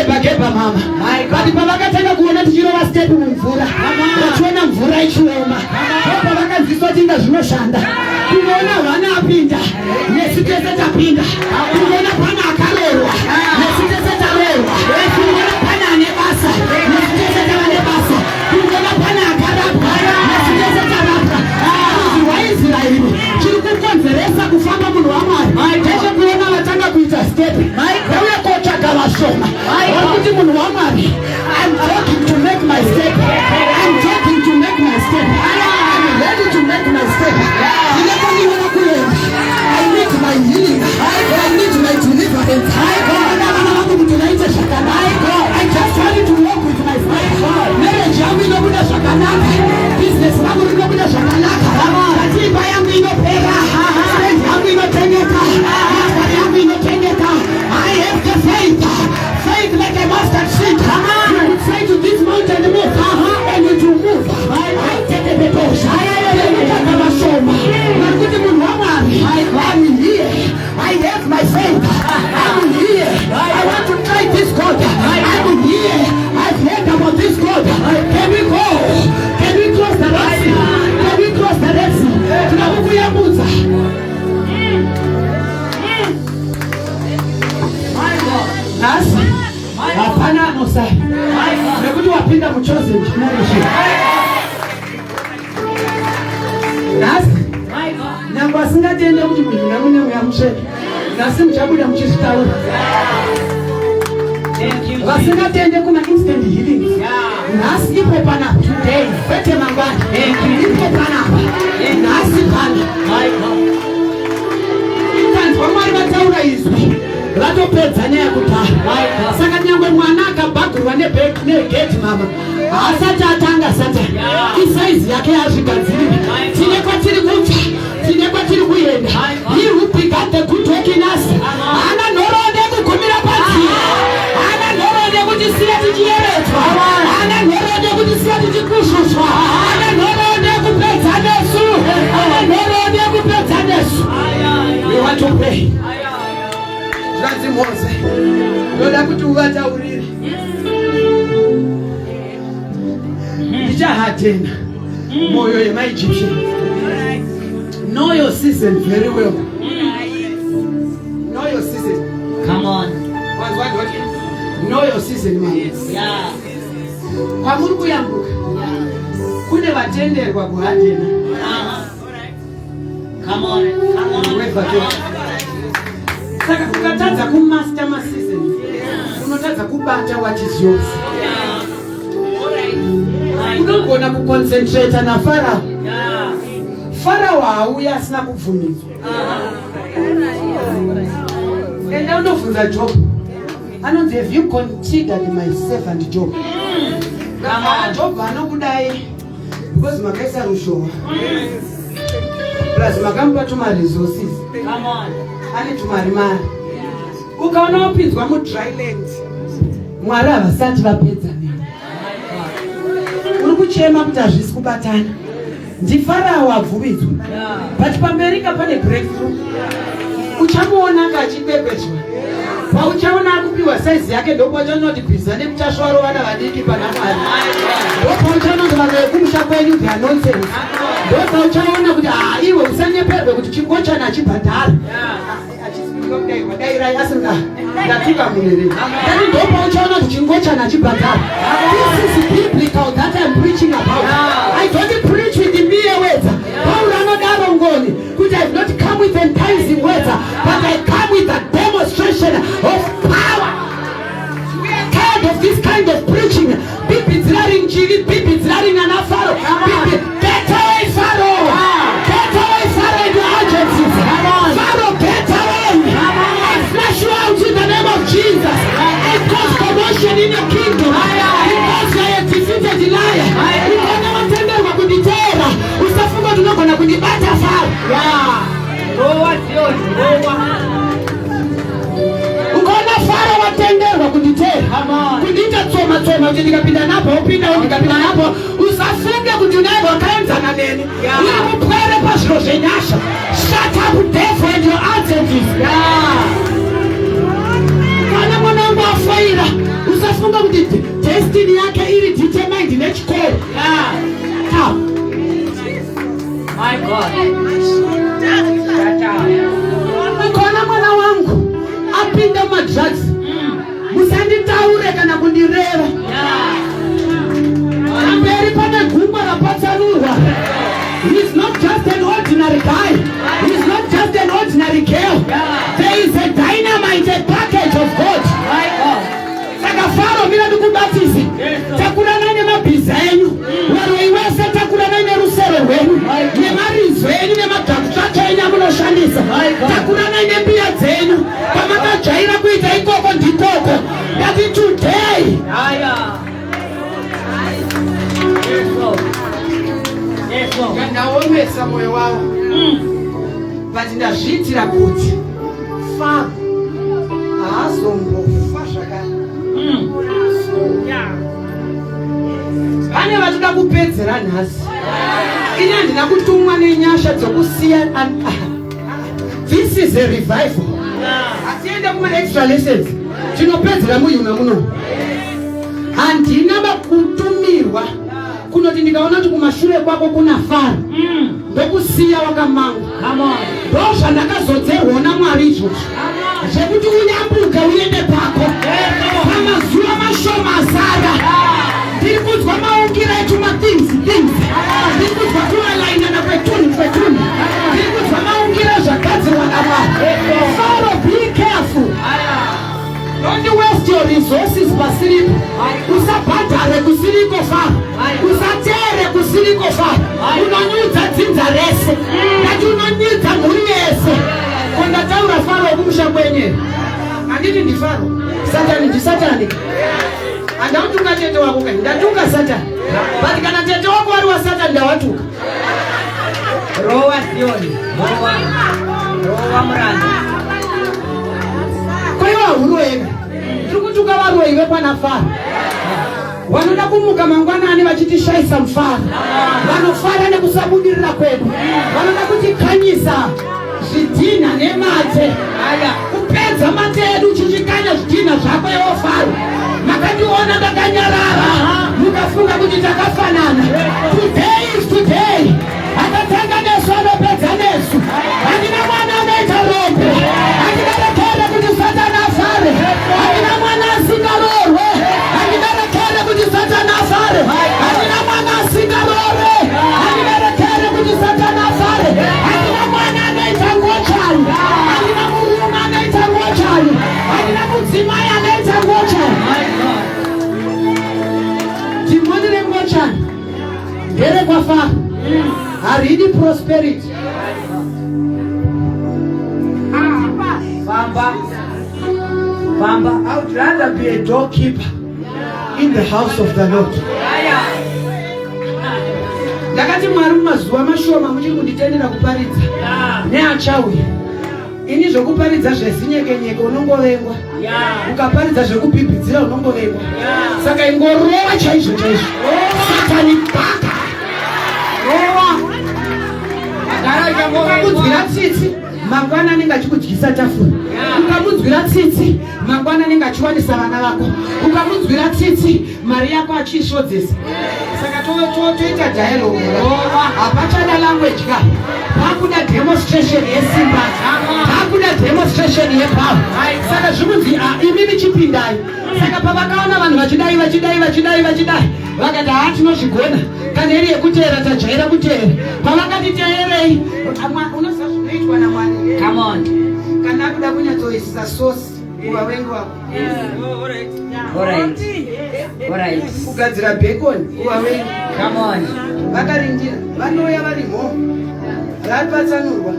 Vakatanga mama. Bati pavakatanga kuona tichirova step mumvura. Vachiona mvura ichioma. Ndipo vakanzwiswa kuti zvinoshanda. Tinoona vana apinda. Nesu tese tapinda. Tinoona pana akarorwa. Nesu tese tarorwa. Tinoona pana ane basa. Nesu tese tava nebasa. Tinoona pana akarapwa. Nesu tese tarapwa. Waisraeri chiri kukonzeresa kufamba munhu waMwari. Teshe kuona vatanga kuita step. Vauya kotsvaga vashoma. Vakuti munhu waMwari, I'm joking to make my step. I'm joking to make my step. I'm ready to make my step. I need my healing. I need my deliverance. I just want to walk with my friend. Marriage yangu inobuda zvakanaka. Business yangu inobuda zvakanaka. Katimba yangu inopera. Strength yangu inotengeka. Nyasha yangu inotengeka. I have the faith. Faith like a mustard seed. You would say to this mountain move, and it will move. I take the petosha. I'm here. I have my faith. I'm here. I want to try this God. I'm here. I've heard about this God. Can we go? Can we cross the Red Sea? Can we cross the Red Sea? Tunakuyabuza. Nasi hapana anosai. Nekuti wapinda muchozi mchinarishe. Nasi nyangu asingatende kuti munhu namune muyamutsveke. Nasi muchabuda muchizvitaura. Vasingatende kuma-instant healing. Nasi ipo panapa. Kwete mangwana. Ipo panapa. Nasi pana. Kanzwa Mwari vataura izwi. Vatopedza neya kudhaya. Saka nyangwe mwana akabhagurwa negeti mama, haasati atanga Satani. Isaizi yake yazvigadzirira. Tine kwatiri kubva, tine kwatiri kuenda. He who began the good work in us. Hana nhoroondo yekugumira padziro. Hana nhoroondo yekutisiya tichiyeredzwa. Hana nhoroondo yekutisiya tichikushushwa. Hana nhoroondo yekupedza nesu. Hana nhoroondo yekupedza nesu. We want to pray. Zvanzi Mose, ndoda kuti uvataurire. Ndichahatena mwoyo yemaEgyptians. Know your season very well. Know your season. Come on. What? Know your season, man. Yeah. Kwamuri kuyambuka. Kune vatenderwa kuhadena. Come on. Saka ukatadza kumaster season. Unotadza kubata what is yours. Unogona kuconcentrate na Farao. Farao hauya asina kubvumidzwa. Enda undofunza Job. Anonzi, have you considered my servant Job? Job anokudai because makaisa rushowa. Plus makampa tuma resources. Come on. Ani tumarimari. Ukaona upinzwa mu dry land. Mwari havasati vapedza nini. Uri kuchema kuti hazvisi kubatana. Ndifarao abvumidzwa. But pamberi pane breakthrough. Uchamuona kachibebedzwa. Pauchaona kupiwa size yake ndopo chanoti bhiza nemuchashwaro vana vadiki pana Mwari. Ndopo uchanoti vakaekumusha kwenyu they are nonsense. Ndopo uchaona kuti iwe usanyeperwe kuti chingochana chibhadhara. Wadairai asinga ndatuka munere. Then ndopo uchaona kuti chingochana chibhadhara. This is biblical that I'm preaching about. I don't preach with the mere words. Paul anodaro ngoni kuti I have not come with enticing words, but I come with a demonstration of power. We are tired of this kind of preaching. People learning Chili, people learning an Pharaoh. Get away, Pharaoh! Get away, Pharaoh, in the agencies. Pharaoh, get away! I flash you out in the name of Jesus. It cause commotion in your kingdom. It cause you defeated the liar. You can never tell them what to be terror. Usafunga tunakona kudibata Pharaoh. Ukona Farao watenderwa kunditera. Kundita tsoma kuti ndikapinda napo upinda ndikapinda napo usafunge kuti unaye wakaenzana neni. Uri kupwere pazviro zvenyasha. Shut up devil and your entities. Kana mwanangu afaira usafunga kuti destiny yake iri determined nechikoro. My God. Ukona mwana wangu apinda madrugs. Musanditaure kana kundireva. Pamberi pane gumba rapatsanurwa. He is not just an ordinary guy. He is not just an ordinary girl. There is a dynamite package of God. My God. Saka Farao mina ndikubatise. Takura nane mabhiza enyu. Waroi wese takura nane rusero rwenyu. Nemarizo enyu nemadhakutsvatsva enyu amunoshandisa. Takura nane mbiya dzenyu. Pamakajaira kuita ikoko ndikoko. That today. Ndaomesa moyo wavo. But ndazviitira kuti Farao haazombofa zvakare. Pane vatoda kupedzera nhasi. Ini handina kutumwa nenyasha dzokusiya. This is a revival. Hatiende kuma extra lessons. Tinopedzera muyuna muno. Handina kutumirwa kunoti ndikaona kuti kumashure kwako kuna Farao. Ndokusiya wakamanga. Ndozvandakazodzerwa naMwari izvozvo. Zvekuti unyambuka uende pako. Pamazuva mashoma azara. Ndiri kunzwa maungira etuma things. Ndiri kunzwa kualainana kwetuni. Ndiri kunzwa maungira zvagadzirwa naMwari. Farao, be careful. Don't waste your resources pasiripo. Usabhadhare kusiriko Farao. Usatere kusiriko Farao. Unonyudza dzinza rese. Ngati unonyudza mhuri yese. Kondataura Farao kumusha kwenye. Handiti ndi Farao. Satani ndi Satani. Andautunga tete wako kani. Ndatunga Satani. But kana tete wako wari wa Satani ndawatuka. Rowa Sioni. Rowa Muranda. Kwa hiyo hauroega. Tukutuka waroiwe pana Farao. Wanoda kumuka mangwanani vachitishaisa mfaro. Vanofara nekusabudirira kwedu. Vanoda kutikanyisa zvidhina nemate. Kupedza mate edu chichikanya zvidhina zvako iwo Farao. Makandiona ndakanyarara. Mukafunga kuti takafanana. Today is today. Akatanga nesu anopedza nesu. timonere ngochana ndere kwafa haridi prosperity Bamba, I would rather be a doorkeeper in the house of the Lord. Ndakati Mwari mazuva mashoma muchiri kunditendera kuparidza neachauya. Ini zvokuparidza zvezinyekenyeke unongovengwa. Ukaparidza zvekubhibhidzira unongovengwa. Saka ingorova chaizvo chaizvo. Satani baka. Rova. Ukamudzira tsitsi mangwana anenge achikudyisa tafura. Ukamudzira tsitsi mangwana anenge achiwanisa vana vako. Ukamudzira tsitsi mari yako achisvodzesa. Saka toita dialogue. Hapachada language ka. Hakuda demonstration yesimba. Hakuda demonstration yepower. Saka zvikunzi imimi chipindai. Saka pavakaona vanhu vachidai vakati hatinozvigona kana iri yekuteera tajaira kuteera. Pavakati teerei unoziva zvinoitwa naMwari. Come on. Kana kuda kunyatsoisa sosi kuva wengi wako. Alright. Kugadzira bacon kuva wengi. Come on. Vakarindira vanouya varimo rapatsanurwa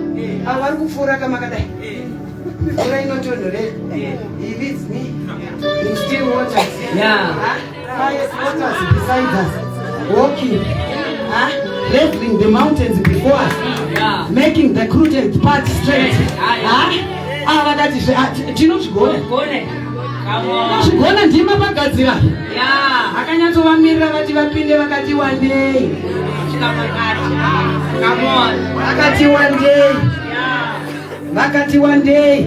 avo vari kupfuura kamakadai mvura inotonhorera. He leads me in still waters. Quiet waters beside us, walking, leveling the mountains before us, making the crooked path straight. Vakati tinozvigona ndima pagadzira. Akanyatsovamirira vati vapinde vakati wandei. Vakati wandei.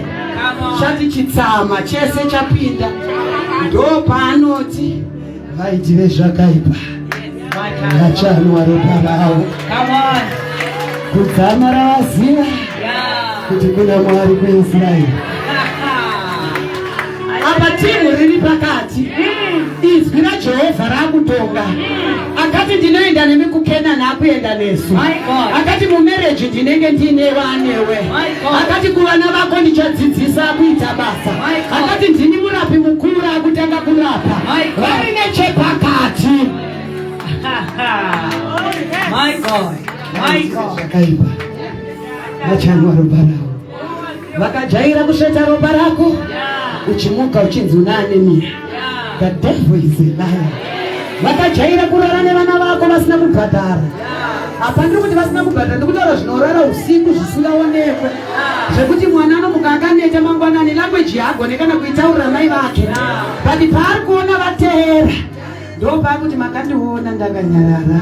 Chati chitsama chese chapinda. Ndo paanoti vaiti vezvakaipa vachanwa ropa ravo. Kudzama ravaziva kuti kuna Mwari kuIsraeri. Apa timu riri pakati izwi raJehovha rakutonga. Akati ndinoenda nemi kuKenani akuenda nesu. Akati mumereji ndinenge ndine vanewe. Akati kuvana vako ndichadzidzisa kuita basa. Akati ndini murapi mukuru akutanga kurapa. Vari nechepakati. My God. Zvakaipa vachanwa ropa ravo. Vakajaira kusveta ropa rako uchimuka uchinzi una anemia. The devil is a liar. Vakajaira kurara nevana vako vasina kubhadhara. Apa ndiri kuti vasina kubhadhara ndikutaura zvinorara usiku zvisingaonekwe. Zvekuti mwana anomuka akaneta mangwanani language yaagone kana kuitaurira mai vake. But paari kuona vateera ndo paakuti makandiona ndakanyarara.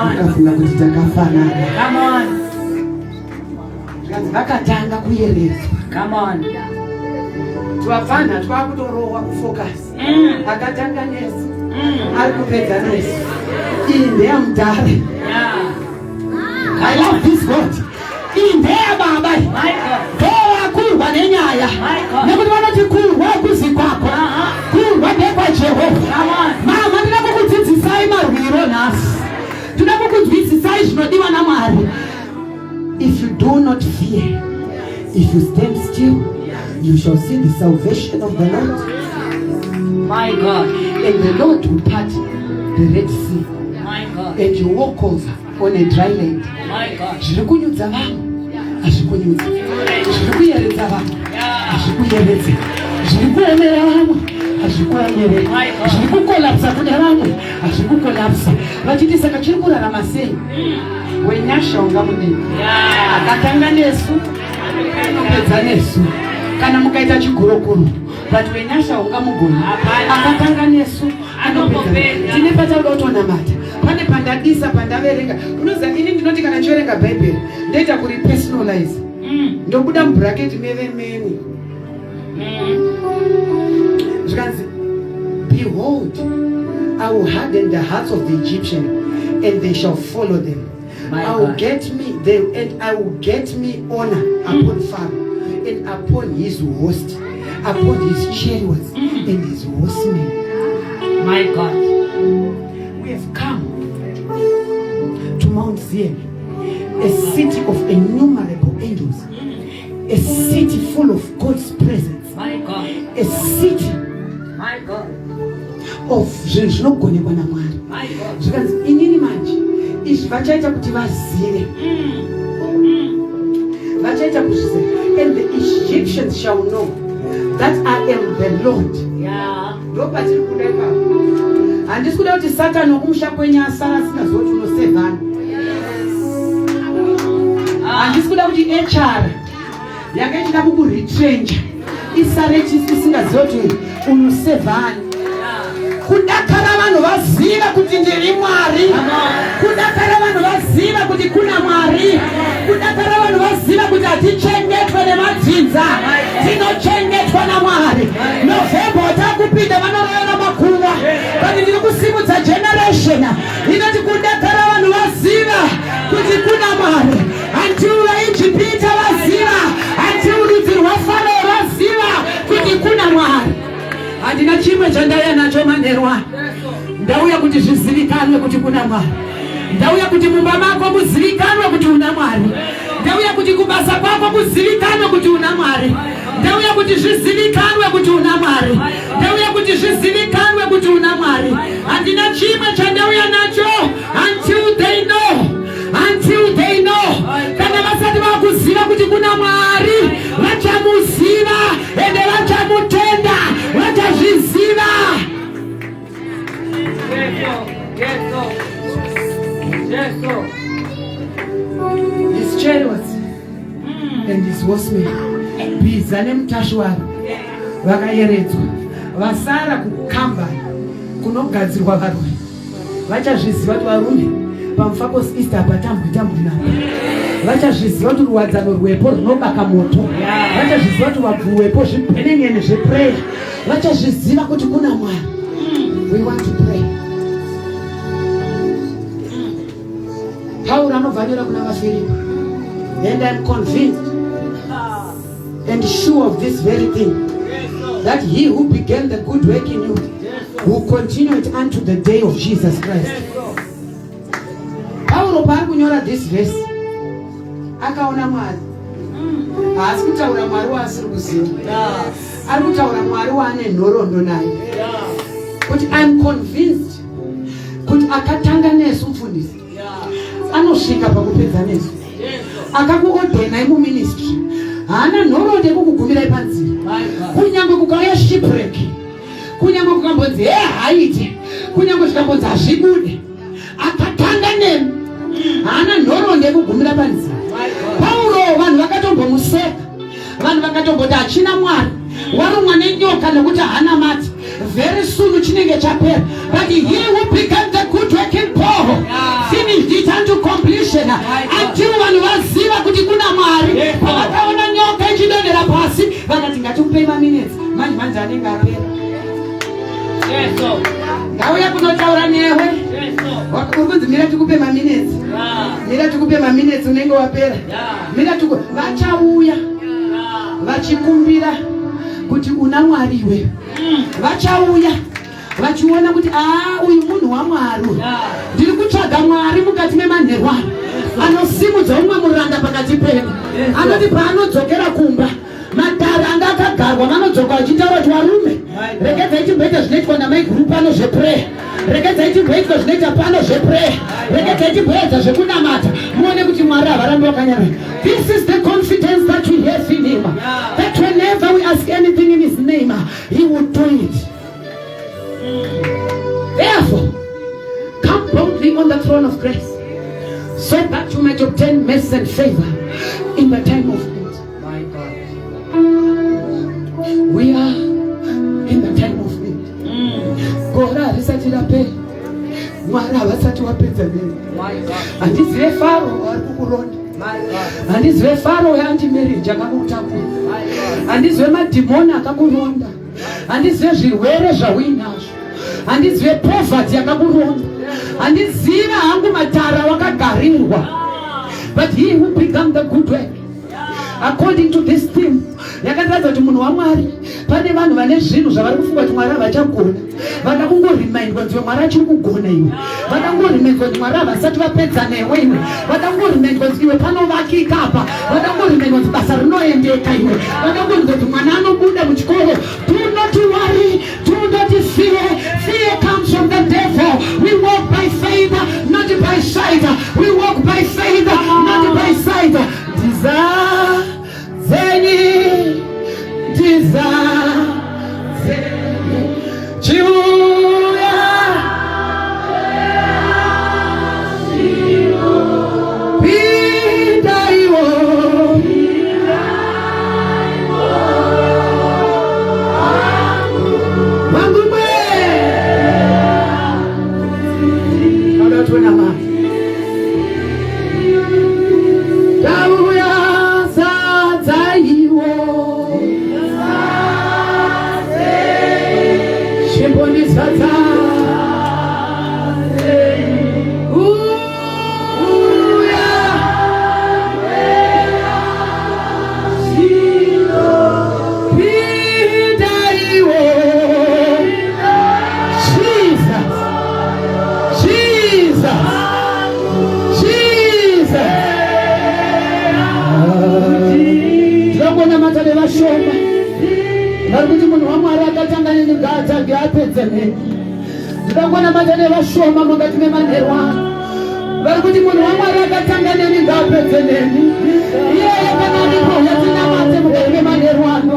Ndikafunga kuti takafanana. Zvikanzi vakatanga kuyeredzwa. Twafana twakutorohwa kufocus. Akatanga nesu. Ari kupedza nesu. Iyi ndeyamutare. I love this God. Iyi ndeyababa. Ndowakurwa nenyaya. Nekuti vanoti kurwa kuzi kwako. Kurwa ndekwaJehovha. Mama ndina kukudzidzisai marwiro nhasi. Ndina kukunzwisisai zvinodiwa naMwari. If you do not fear, if you stand still, you shall see the salvation of the Lord. My God. And the Lord will part the Red Sea. My God. And you walk over on a dry land. My God. Zvirikunyudza vanhu hazvikunyudza. Zvirikuyeredza vanhu hazvikuyeredza. Zvirikuomera vamwe hazvikuomera. Zvirikukolapsa kune vamwe hazvikukolapsa. Vachiti saka chiri kurarama sei? Wenyasha ungamudini. Akatanga nesu anopedza nesu. Kana mukaita chigurukuru but wenyasha ungamugoni. Akatanga nesu anopedza. Tine patauda kutonamata. Pane pandadisa pandaverenga. Unoziva ini ndinoti kana choverenga Bible ndoita kuri personalize. Ndobuda mubracket mevemeni. Zvikanzi, behold, I will harden the hearts of the Egyptian and they shall follow them. I will get me honor upon Pharaoh and upon his host, upon his chariots and his horsemen. My God. We have come to Mount Zion, a city of innumerable angels, a city full of God's presence. My God. A city My God. of zvinhu zvinogonekwa naMwari. zvikanzi inini manje izvi vachaita kuti vazive, vachaita kuzviziva, and the Egyptians shall know that I am the Lord. Ndopatiri kuda ipapo. Handisi kuda kuti Satani wokumusha kwenyu asara asingazoti unosevhana. Handisi kuda kuti HR yanga ichida kukuretrenja isare isingaziva kuti unosevhana. Kudakara vanhu vaziva kuti ndiri Mwari. Kudakara vanhu vaziva kuti kuna Mwari. Kudakara vanhu vaziva kuti hatichengetwe nemadzinza, tinochengetwa naMwari. November watakupinda vanorayana makuva, kandi ndiri kusimudza generation inoti kudakara vanhu vaziva kuti kuna Mwari. Until vaIjipita vaziva, until rudzi rwaFarao vaziva kuti kuna Mwari. Handina chimwe chandauya nacho manherwa. Ndauya kuti zvizivikanwe kuti kuna Mwari. Ndauya kuti mumba mako muzivikanwe kuti una Mwari. Ndauya kuti kubasa kwako kuzivikanwe kuti una Mwari. Ndauya kuti zvizivikanwe kuti una Mwari. Ndauya kuti zvizivikanwe kuti una Mwari. Handina chimwe chandauya nacho. Until they know. Until they know. Kana vasati vakuziva kuti kuna Mwari, vachamuziva ende vachamutenda, vachazviziva. His chariots and his horsemen, bhiza nemutasvi wavo vakayeredzwa. Vasara kukamba kunogadzirwa varume vachazviziva kuti varume pamufako Easter patambwi napa. Vachazviziva kuti ruwadzano rwepo runobaka moto. Vachazviziva kuti wabvuwepo zvipenenene zveprayer. Vachazviziva kuti kuna Mwari. We want to pray. Paul anobvanira kuna vaFilipi, and I'm convinced and sure of this very thing, that he who began the good work in you will continue it unto the day of Jesus Christ. Paulo paari kunyora this verse akaona Mwari. Haasi kutaura Mwari waasiri kuziva, ari kutaura Mwari waane nhoroondo naye. Kuti I'm convinced kuti akatanga nesu mufundisi anosvika pakupedza nesu. Akakuordainai muministry haana nhoroondo yekukugumirai panzira. Kunyange kukauya shipwreck, kunyange kukambonzi haite, kunyange zvikambonzi hazvibude, akatanga nemi. Haana nhoroondo yekugumira panzira. Paulo vanhu vakatombomuseka, vanhu vakatomboti hachina Mwari, warumwa nenyoka nekuti haana mati. Very soon chinenge chapera. But he who began the good work in Paul finished it unto completion. Until vanhu vaziva kuti kuna Mwari. Pavakaona nyoka ichidonhera pasi vakati ngatimupei maminutes. Manje anenge apera. Ndauya kunotaura newe. Urikunzi mira tikupe maminutes. Mira tikupe maminutes unenge wapera. Mira tuku vachauya vachikumbira kuti una Mwari iwe. Vachauya vachiona kuti uyu munhu waMwari. Ndiri kutsvaga Mwari mukati memanherwa anosimudza umwe muranda pakati pedu. Anoti paanodzokera kumba matara anga akagarwa vanodzoka vachitaura kuti varume, regedzai chimboita zvinoitwa namaiguru pano zveprayer, regedzai chimboitwa zvinoita pano zveprayer, regedzai chimboedza zvekunamata, muone kuti Mwari havarambi wakanyarara. This is the confidence that we have in him, that whenever we ask anything in his name, he will do it. Therefore, come boldly on the throne of grace, so that you might obtain mercy and favor in the time of need. My God. We are in the time of need. Gora harisati rapera, Mwari havasati wapedza nemi. Handizive Farao ari kukuronda, handizive Farao anti-marriage akakutakura, handizive madhimoni akakuronda, handizive zvirwere zvauinazvo, handizive poverty yakakuronda, handizive hangu matara wakagarirwa. But he who began the good work, according to this theme, yakaratidza kuti munhu waMwari, pane vanhu vane zvinhu zvavari kufunga kuti Mwari havachagona. Vada kungorimindwa kuti Mwari achiri kugona iwe. Vada kungorimindwa kuti Mwari havasati vapedza newe iwe. Vada kungorimindwa kuti iwe panovakika apa. Vada kungorimindwa kuti basa rinoendeka iwe. Vada kungorimindwa kuti mwana anobuda muchikoro. Do not worry, do not fear. Fear comes from the devil. more. We walk by faith, not by sight. We walk by faith, not by sight. Desire, ndakona matane vashoma mukati memanherwa vari kuti munhu waMwari akatanga neni ngaapedze neni iyeye kana ndipo yatinamate mukati memanherwano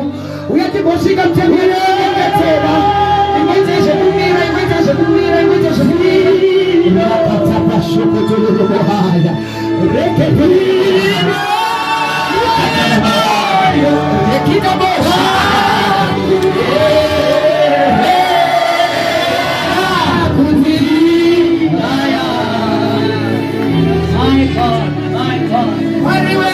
uyatigosvika mutembeleketera imweite zvekumira imweite zvekumira imweite zvekumira akatapashokotororohaya reketirira rekidabosha We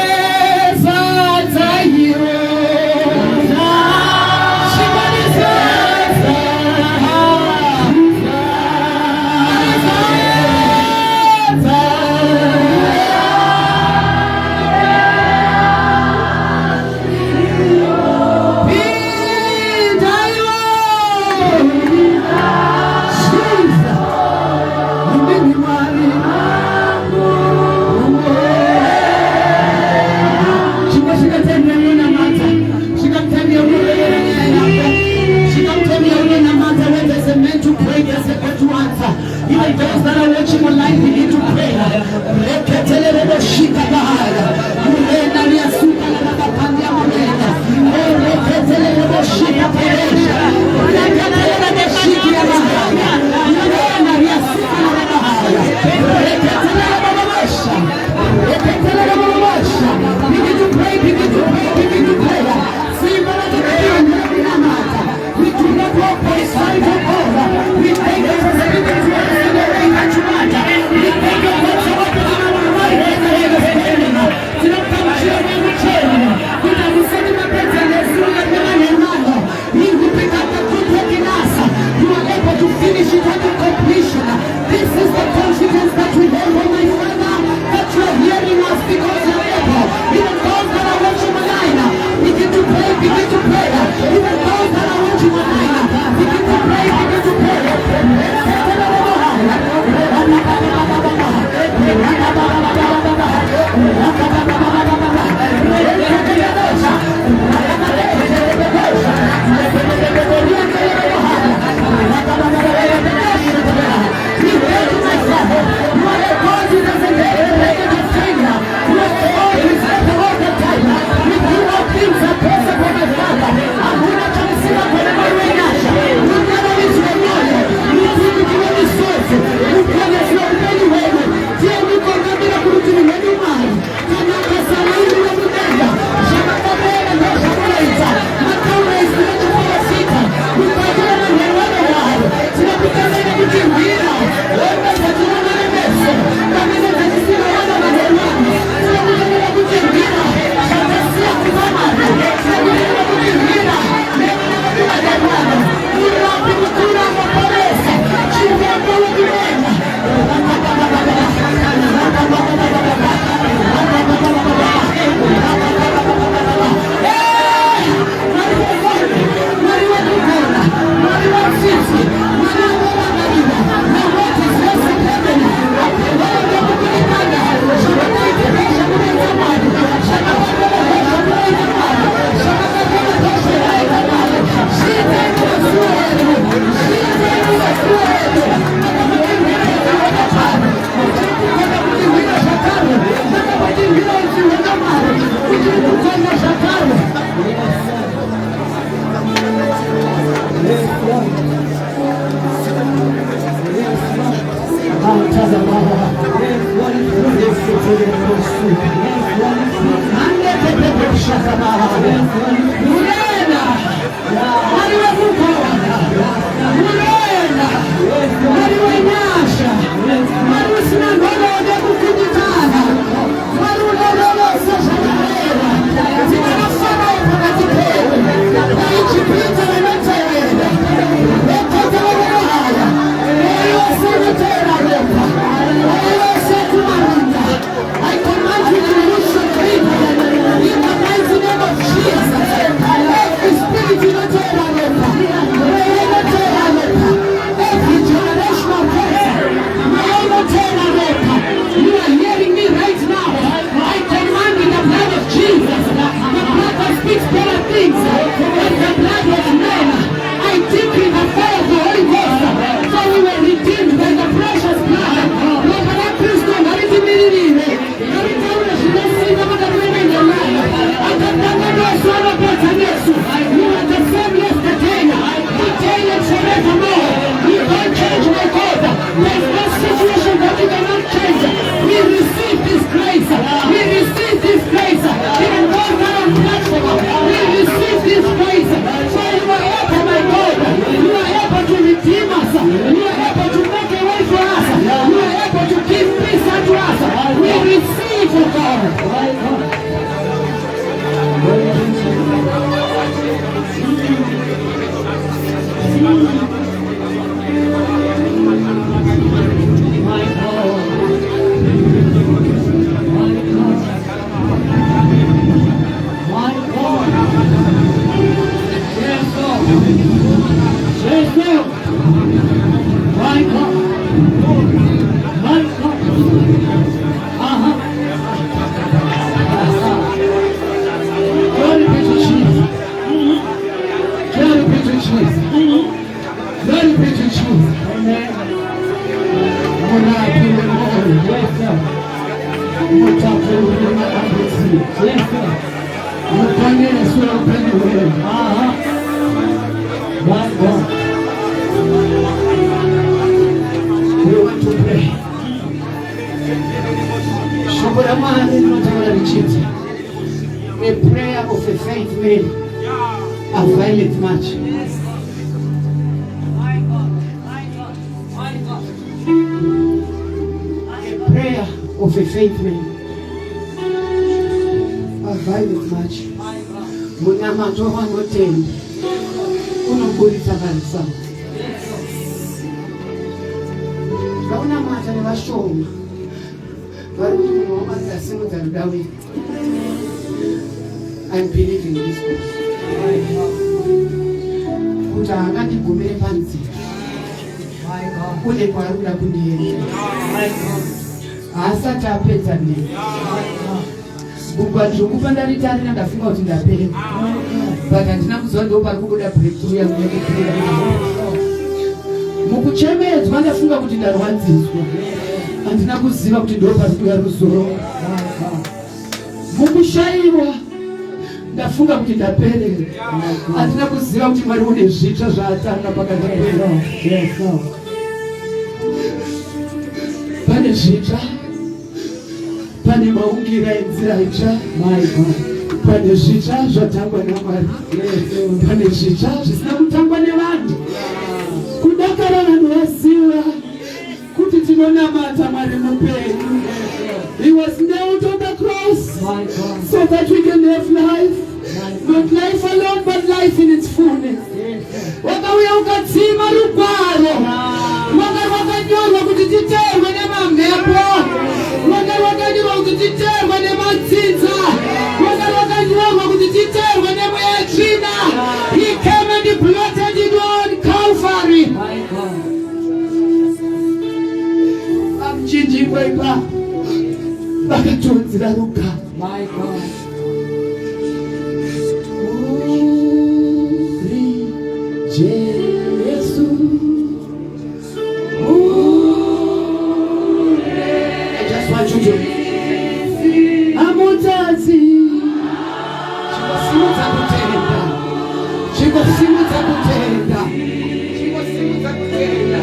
A prayer of a faith man availeth much. A prayer of a faith man availeth much. Munamato wanotenda unoburitsa vanhu sawo. Vaunamata nevashoma vari kuti munhu wamazasimudza ruda wenu. I'm believing this kuti haangandigumire panzira uye kwaari kuda kundienda haasati apedza neni. Bugwa ndinokupa ndaritarira ndafunga kuti ndapera, but handina kuziva ndo pari kubuda breakthrough yangu yekupera. Mukuchemedzwa ndafunga kuti ndarwadziswa, handina kuziva kuti ndo pari kuya ruzoro. Mukushayiwa ndafunga kuti ndaperera, handina kuziva kuti Mwari une zvitsva zvaatanga pakati penyu. Pane zvitsva, pane maungira enzira itsva, pane zvitsva zvatangwa naMwari, pane zvitsva zvisina kutangwa nevanhu. Kudakara vanhu vaziva kuti tinonamata Mwari mupenyu. He was nailed on the cross so that we can have life. Not life alone, but life in its fullness. Wakauya ukatsima rugwaro, wakanyorwa kuti titerwe nemamhepo, wakanyorwa kuti titerwe nematsinza, wakanyorwa kuti titerwe nemweya tsvina. He came and he blotted it on Calvary. Amchinjikwa ipapo vakatonzera rugare. I just want you to amutazi chikosimudza kutenda, chikosimudza kutenda, chikosimudza kutenda.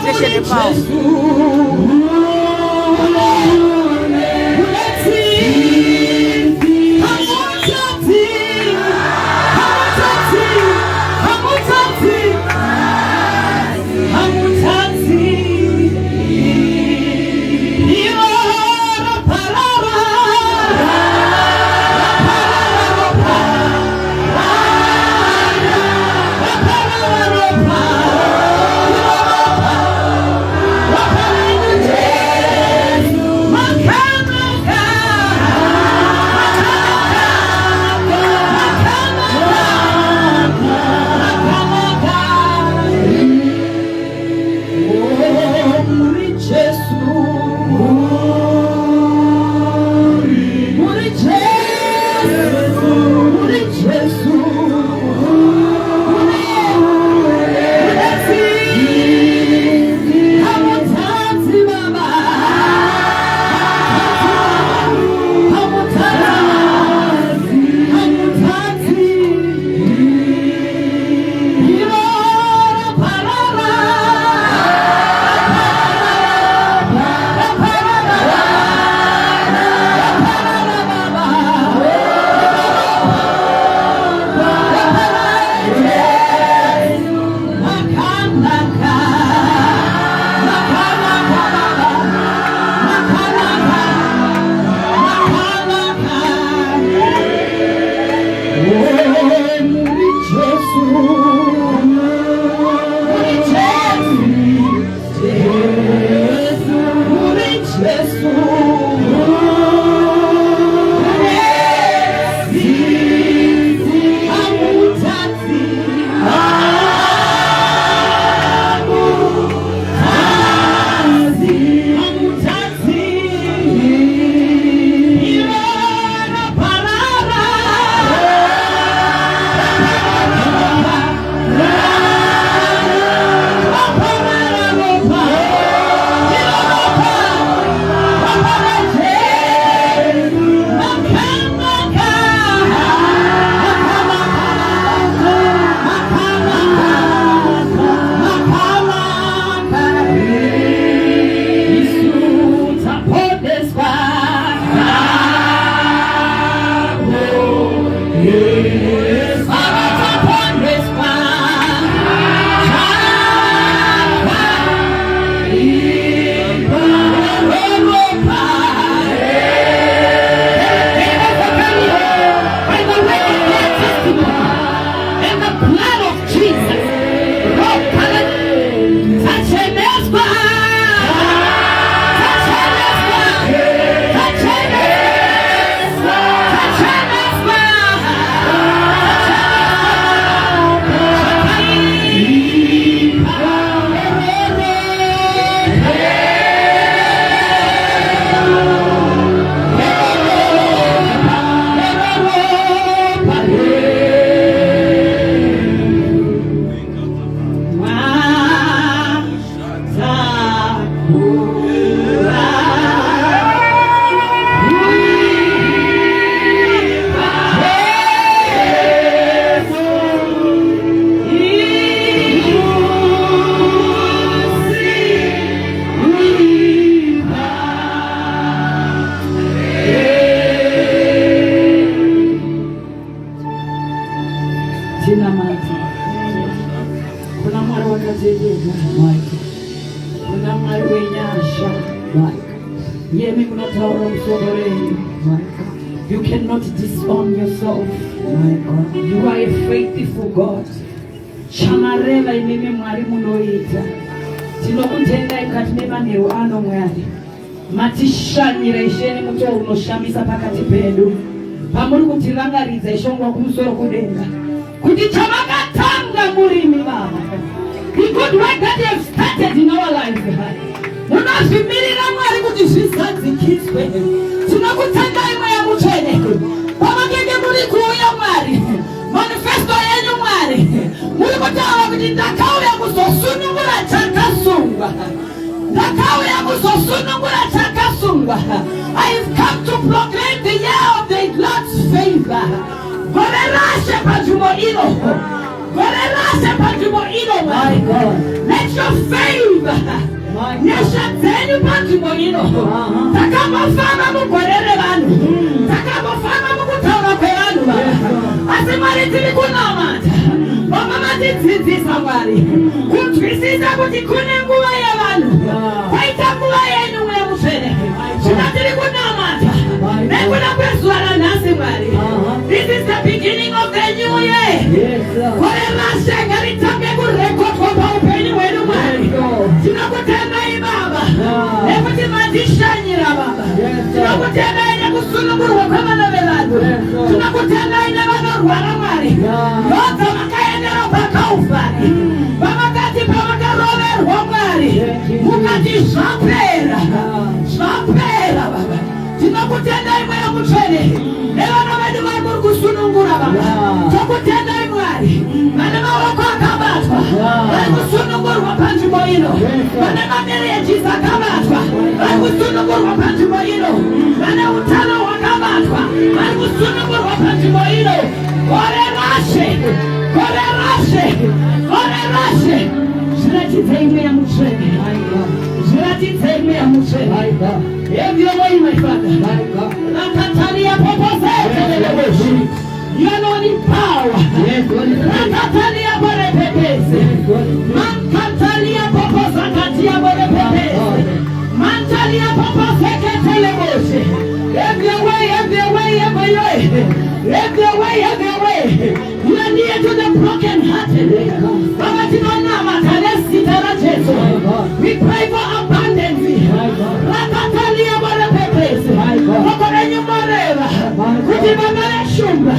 manifestation ya power. You cannot disown yourself. You are a faithful God. Chamarela imeme mwalimu noita. Tinokutenda ikatinema nirwano mwali. Matishanyira isheni muto unoshamisa pakati pedu. Pamuri kutirangariza ishongwa kumusoro kudenga. Kutichamakatanga murimi baba. The good work that you have started in our lives. Munavimirira mwali kuti zvisadzikiswe. Tinokutenda imwe ya muchene. Pamagenge muri kuuya mwari. Manifesto yenyu mwari. Muri kutaura kuti ndakauya kuzosunungura chakasungwa. Ndakauya kuzosunungura chakasungwa. I have come to proclaim the year of the Lord's favor. Gorerashe pajumo ilo. Korerashe panzvimbo ino Mwari. Let your favor neshatenyu panzvimbo ino. Takambofamba mugorere vanhu, takambofamba mukutaura kwevanhu asi Mwari tiri kunamata. Vamwe vatidzidzisa Mwari kunzwisisa kuti kune nguva yevanhu kwaita nguva yenyu Mweya Mutsvene. Zvino tiri kunamata nekuda kwezuva ranhasi Mwari. This is the beginning of the new year. Korerashe ngaritange kurekodwa paupenyu hwedu Mwari. Tinokutendai Baba nekuti matishanyira Baba. Tinokutendai nekusunungurwa kwevana vevanhu. Tinokutendai nevanorwara Mwari. Yodza vakaendera pakaufari. Vavakati pavakaroverwa Mwari mukati zvapera. Zvapera Baba. Tinokutendai Mweya Mutsvene nevana vedu vari muri kusunungura Baba. Tokutendai Mwari vane maoko akabatwa vari kusunungurwa panzvimbo ino. Vane mamerejisi akabatwa vari kusunungurwa panzvimbo ino. Vane utano hwakabatwa vari kusunungurwa panzvimbo ino. Korerashe, korerashe, korerashe. Zviratidzei Mweya Mutsvene, zviratidzei Mweya Mutsvene. Have your way, my Father. Rakatalia popozete leleweshi. You are not in power. Rakatalia borepepese. Mankatalia popozakatia borepepese. Mantalia popozekete leleweshi. Have your way, have your way, have your way. Have your way, have your way. You are near to the broken hearted. We pray for abundance. Rakatalia borepepese. Kokorenyu moreva. Kuti vamele shumba.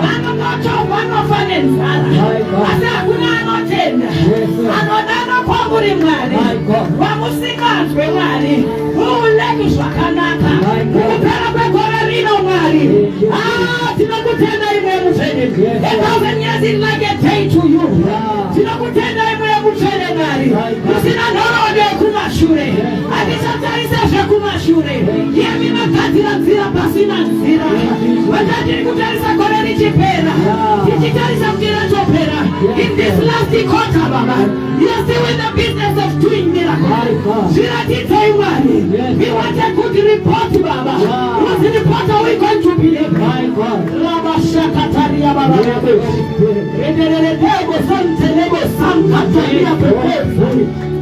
Vanomoto vanofanenzana. Asi hakuna anotenda. Anodana kwamuri Mwari. Vamusinganzwe Mwari. Uuleki zvakanaka. Kupera kwegore rino Mwari. Tinokutendai Mweya Mutsvene. 1,000 years is like a day to you. Tinokutendai Mweya Mutsvene Mwari. Musina nhoroondo yekumashure. Hatichatarisa zvekumashure. Iyemi magadzira nzira pasina nzira. Vatandiri kutarisa gore richipera. Tichitarisa kuti ratopera. In this last quarter Baba, you are still in the business of doing miracles. Zviratidzei Mwari. We want a good report Baba. What report are we going to believe? Rabashakataria Baba. Edererebo santelebo sankataria pepezo.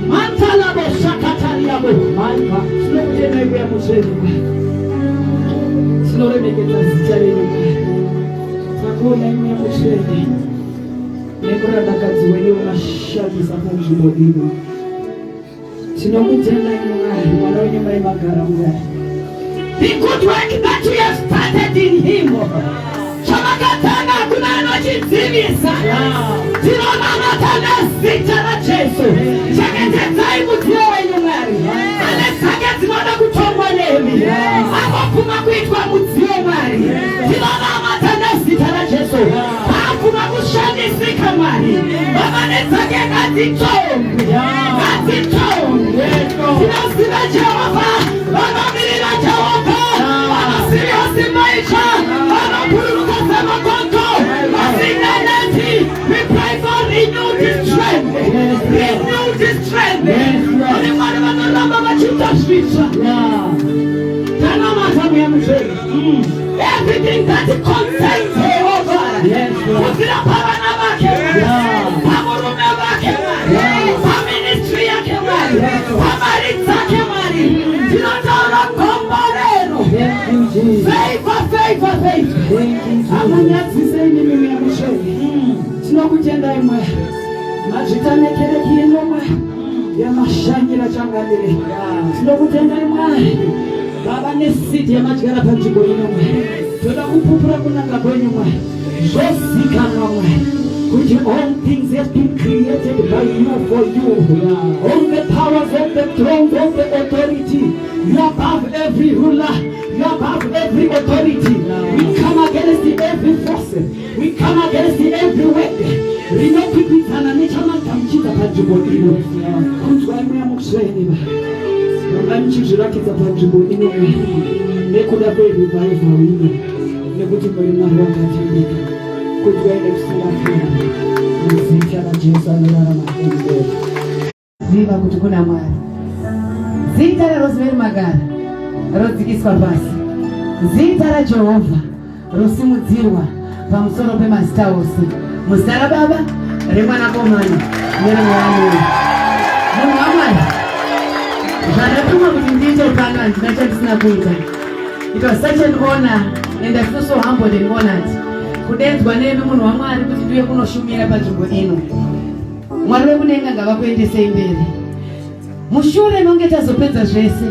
Mantalabo shakataria bo. Tinokutendai Mweya Mutsvene. Tinoremekedza zita renyu. Takuonai Mweya Mutsvene nekuradakadzwa neunashamisa panzvimbo ino. Tinokutendai Mwari mwana wenyumba yemagara Mwari. The good work that we have started in him. Chamakatanga kuna anochidzivisa. Tinonamata nezita raJesu. Chengetedzai mudziyo wenyu Mwari. Ane dzake dzinoda kutongwa nemi. Akopfuma kuitwa mudziyo Mwari. Tinonamata nezita raJesu. Akuma kushandisika Mwari. Baba nedzake ngadzitongwe. Ngadzitongwe. Tinoziva Jehovha. Vanomirira Jehovha. Vanosiriyosi maisha. Vanopururuka semakonto. Vasinganeti. We pray for renewed strength. Renewed strength. Vane Mwari vanoramba vachitosvisa. Tanamata Mweya Mutsvene. Everything that concerns Jehovah. Kubvira pavana vake. Pamurume vake Mwari. Paministry yake Mwari. Pamari dzake Mwari. Tinotaura gomborero. Favor, favor, favor. Amunyadzisei nemi Mweya Mutsvene. Tinokutendai Mwari. Mazvitanekereki ino Mwari. Yamashanyira changanire. Tinokutendai Mwari. Baba nesiti yamadyara panzvimbo ino Mwari. Toda kupupura kunaka kwenyu Mwari. Zvozikanwa Mwari kuti all things have been created by you for you. All the powers of the thrones of the authority. You are above every ruler. You are above every authority. We come against every force. We come against every weapon. Rinopikitsana nechamagamuchidza panzvimbo ino. Kunzwai Mweya Mutsvene. Vanganichizvirakidza panzvimbo ino nekuda kwerevival ino nekuti muri Mwari wakatendeka. Kunzwai nekusingaperi. zita raJesu anorarama kwemene. Ziva kuti kuna Mwari. Zita raRosemary Magara rodzikiswa pasi. Zita raJehovha rosimudzirwa pamusoro pemazita ose. Muzita raBaba, reMwanakomana nereMweya. Munhu waMwari, zvandatumwa kuti ndiite pano handina chandisina kuita. It was such an honor and I feel so humbled and honored kudedzwa nemi munhu waMwari kuti ndiuye kunoshumira panzvimbo ino. Mwari wekudenga ngavakuendesei mberi. Mushure nonge tazopedza zvese,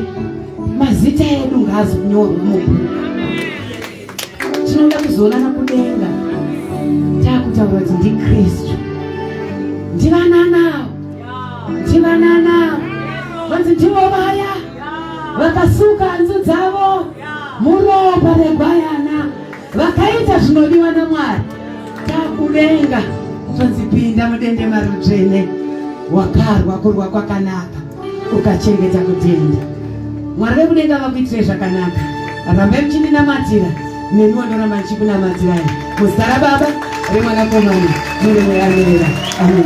mazita edu ngaazonyorwa mubhuku. Tinoda kuzoonana kudenga taakutaura kuti ndiKristu. Ndivana nawo vanzi ndivo vaya vakasuka hanzu dzavo muropa regwayana vakaita zvinodiwa naMwari. Taakudenga tonzi pinda mudendemaro dzvene, wakarwa kurwa kwakanaka ukachengeta kutenda. Mwari wekudenga vakuitire zvakanaka. Rambai muchindinamatira, nemiwo ndoramba ndichikunamatirai. Muzita raBaba, reMwanakomana nereMweya. Amen.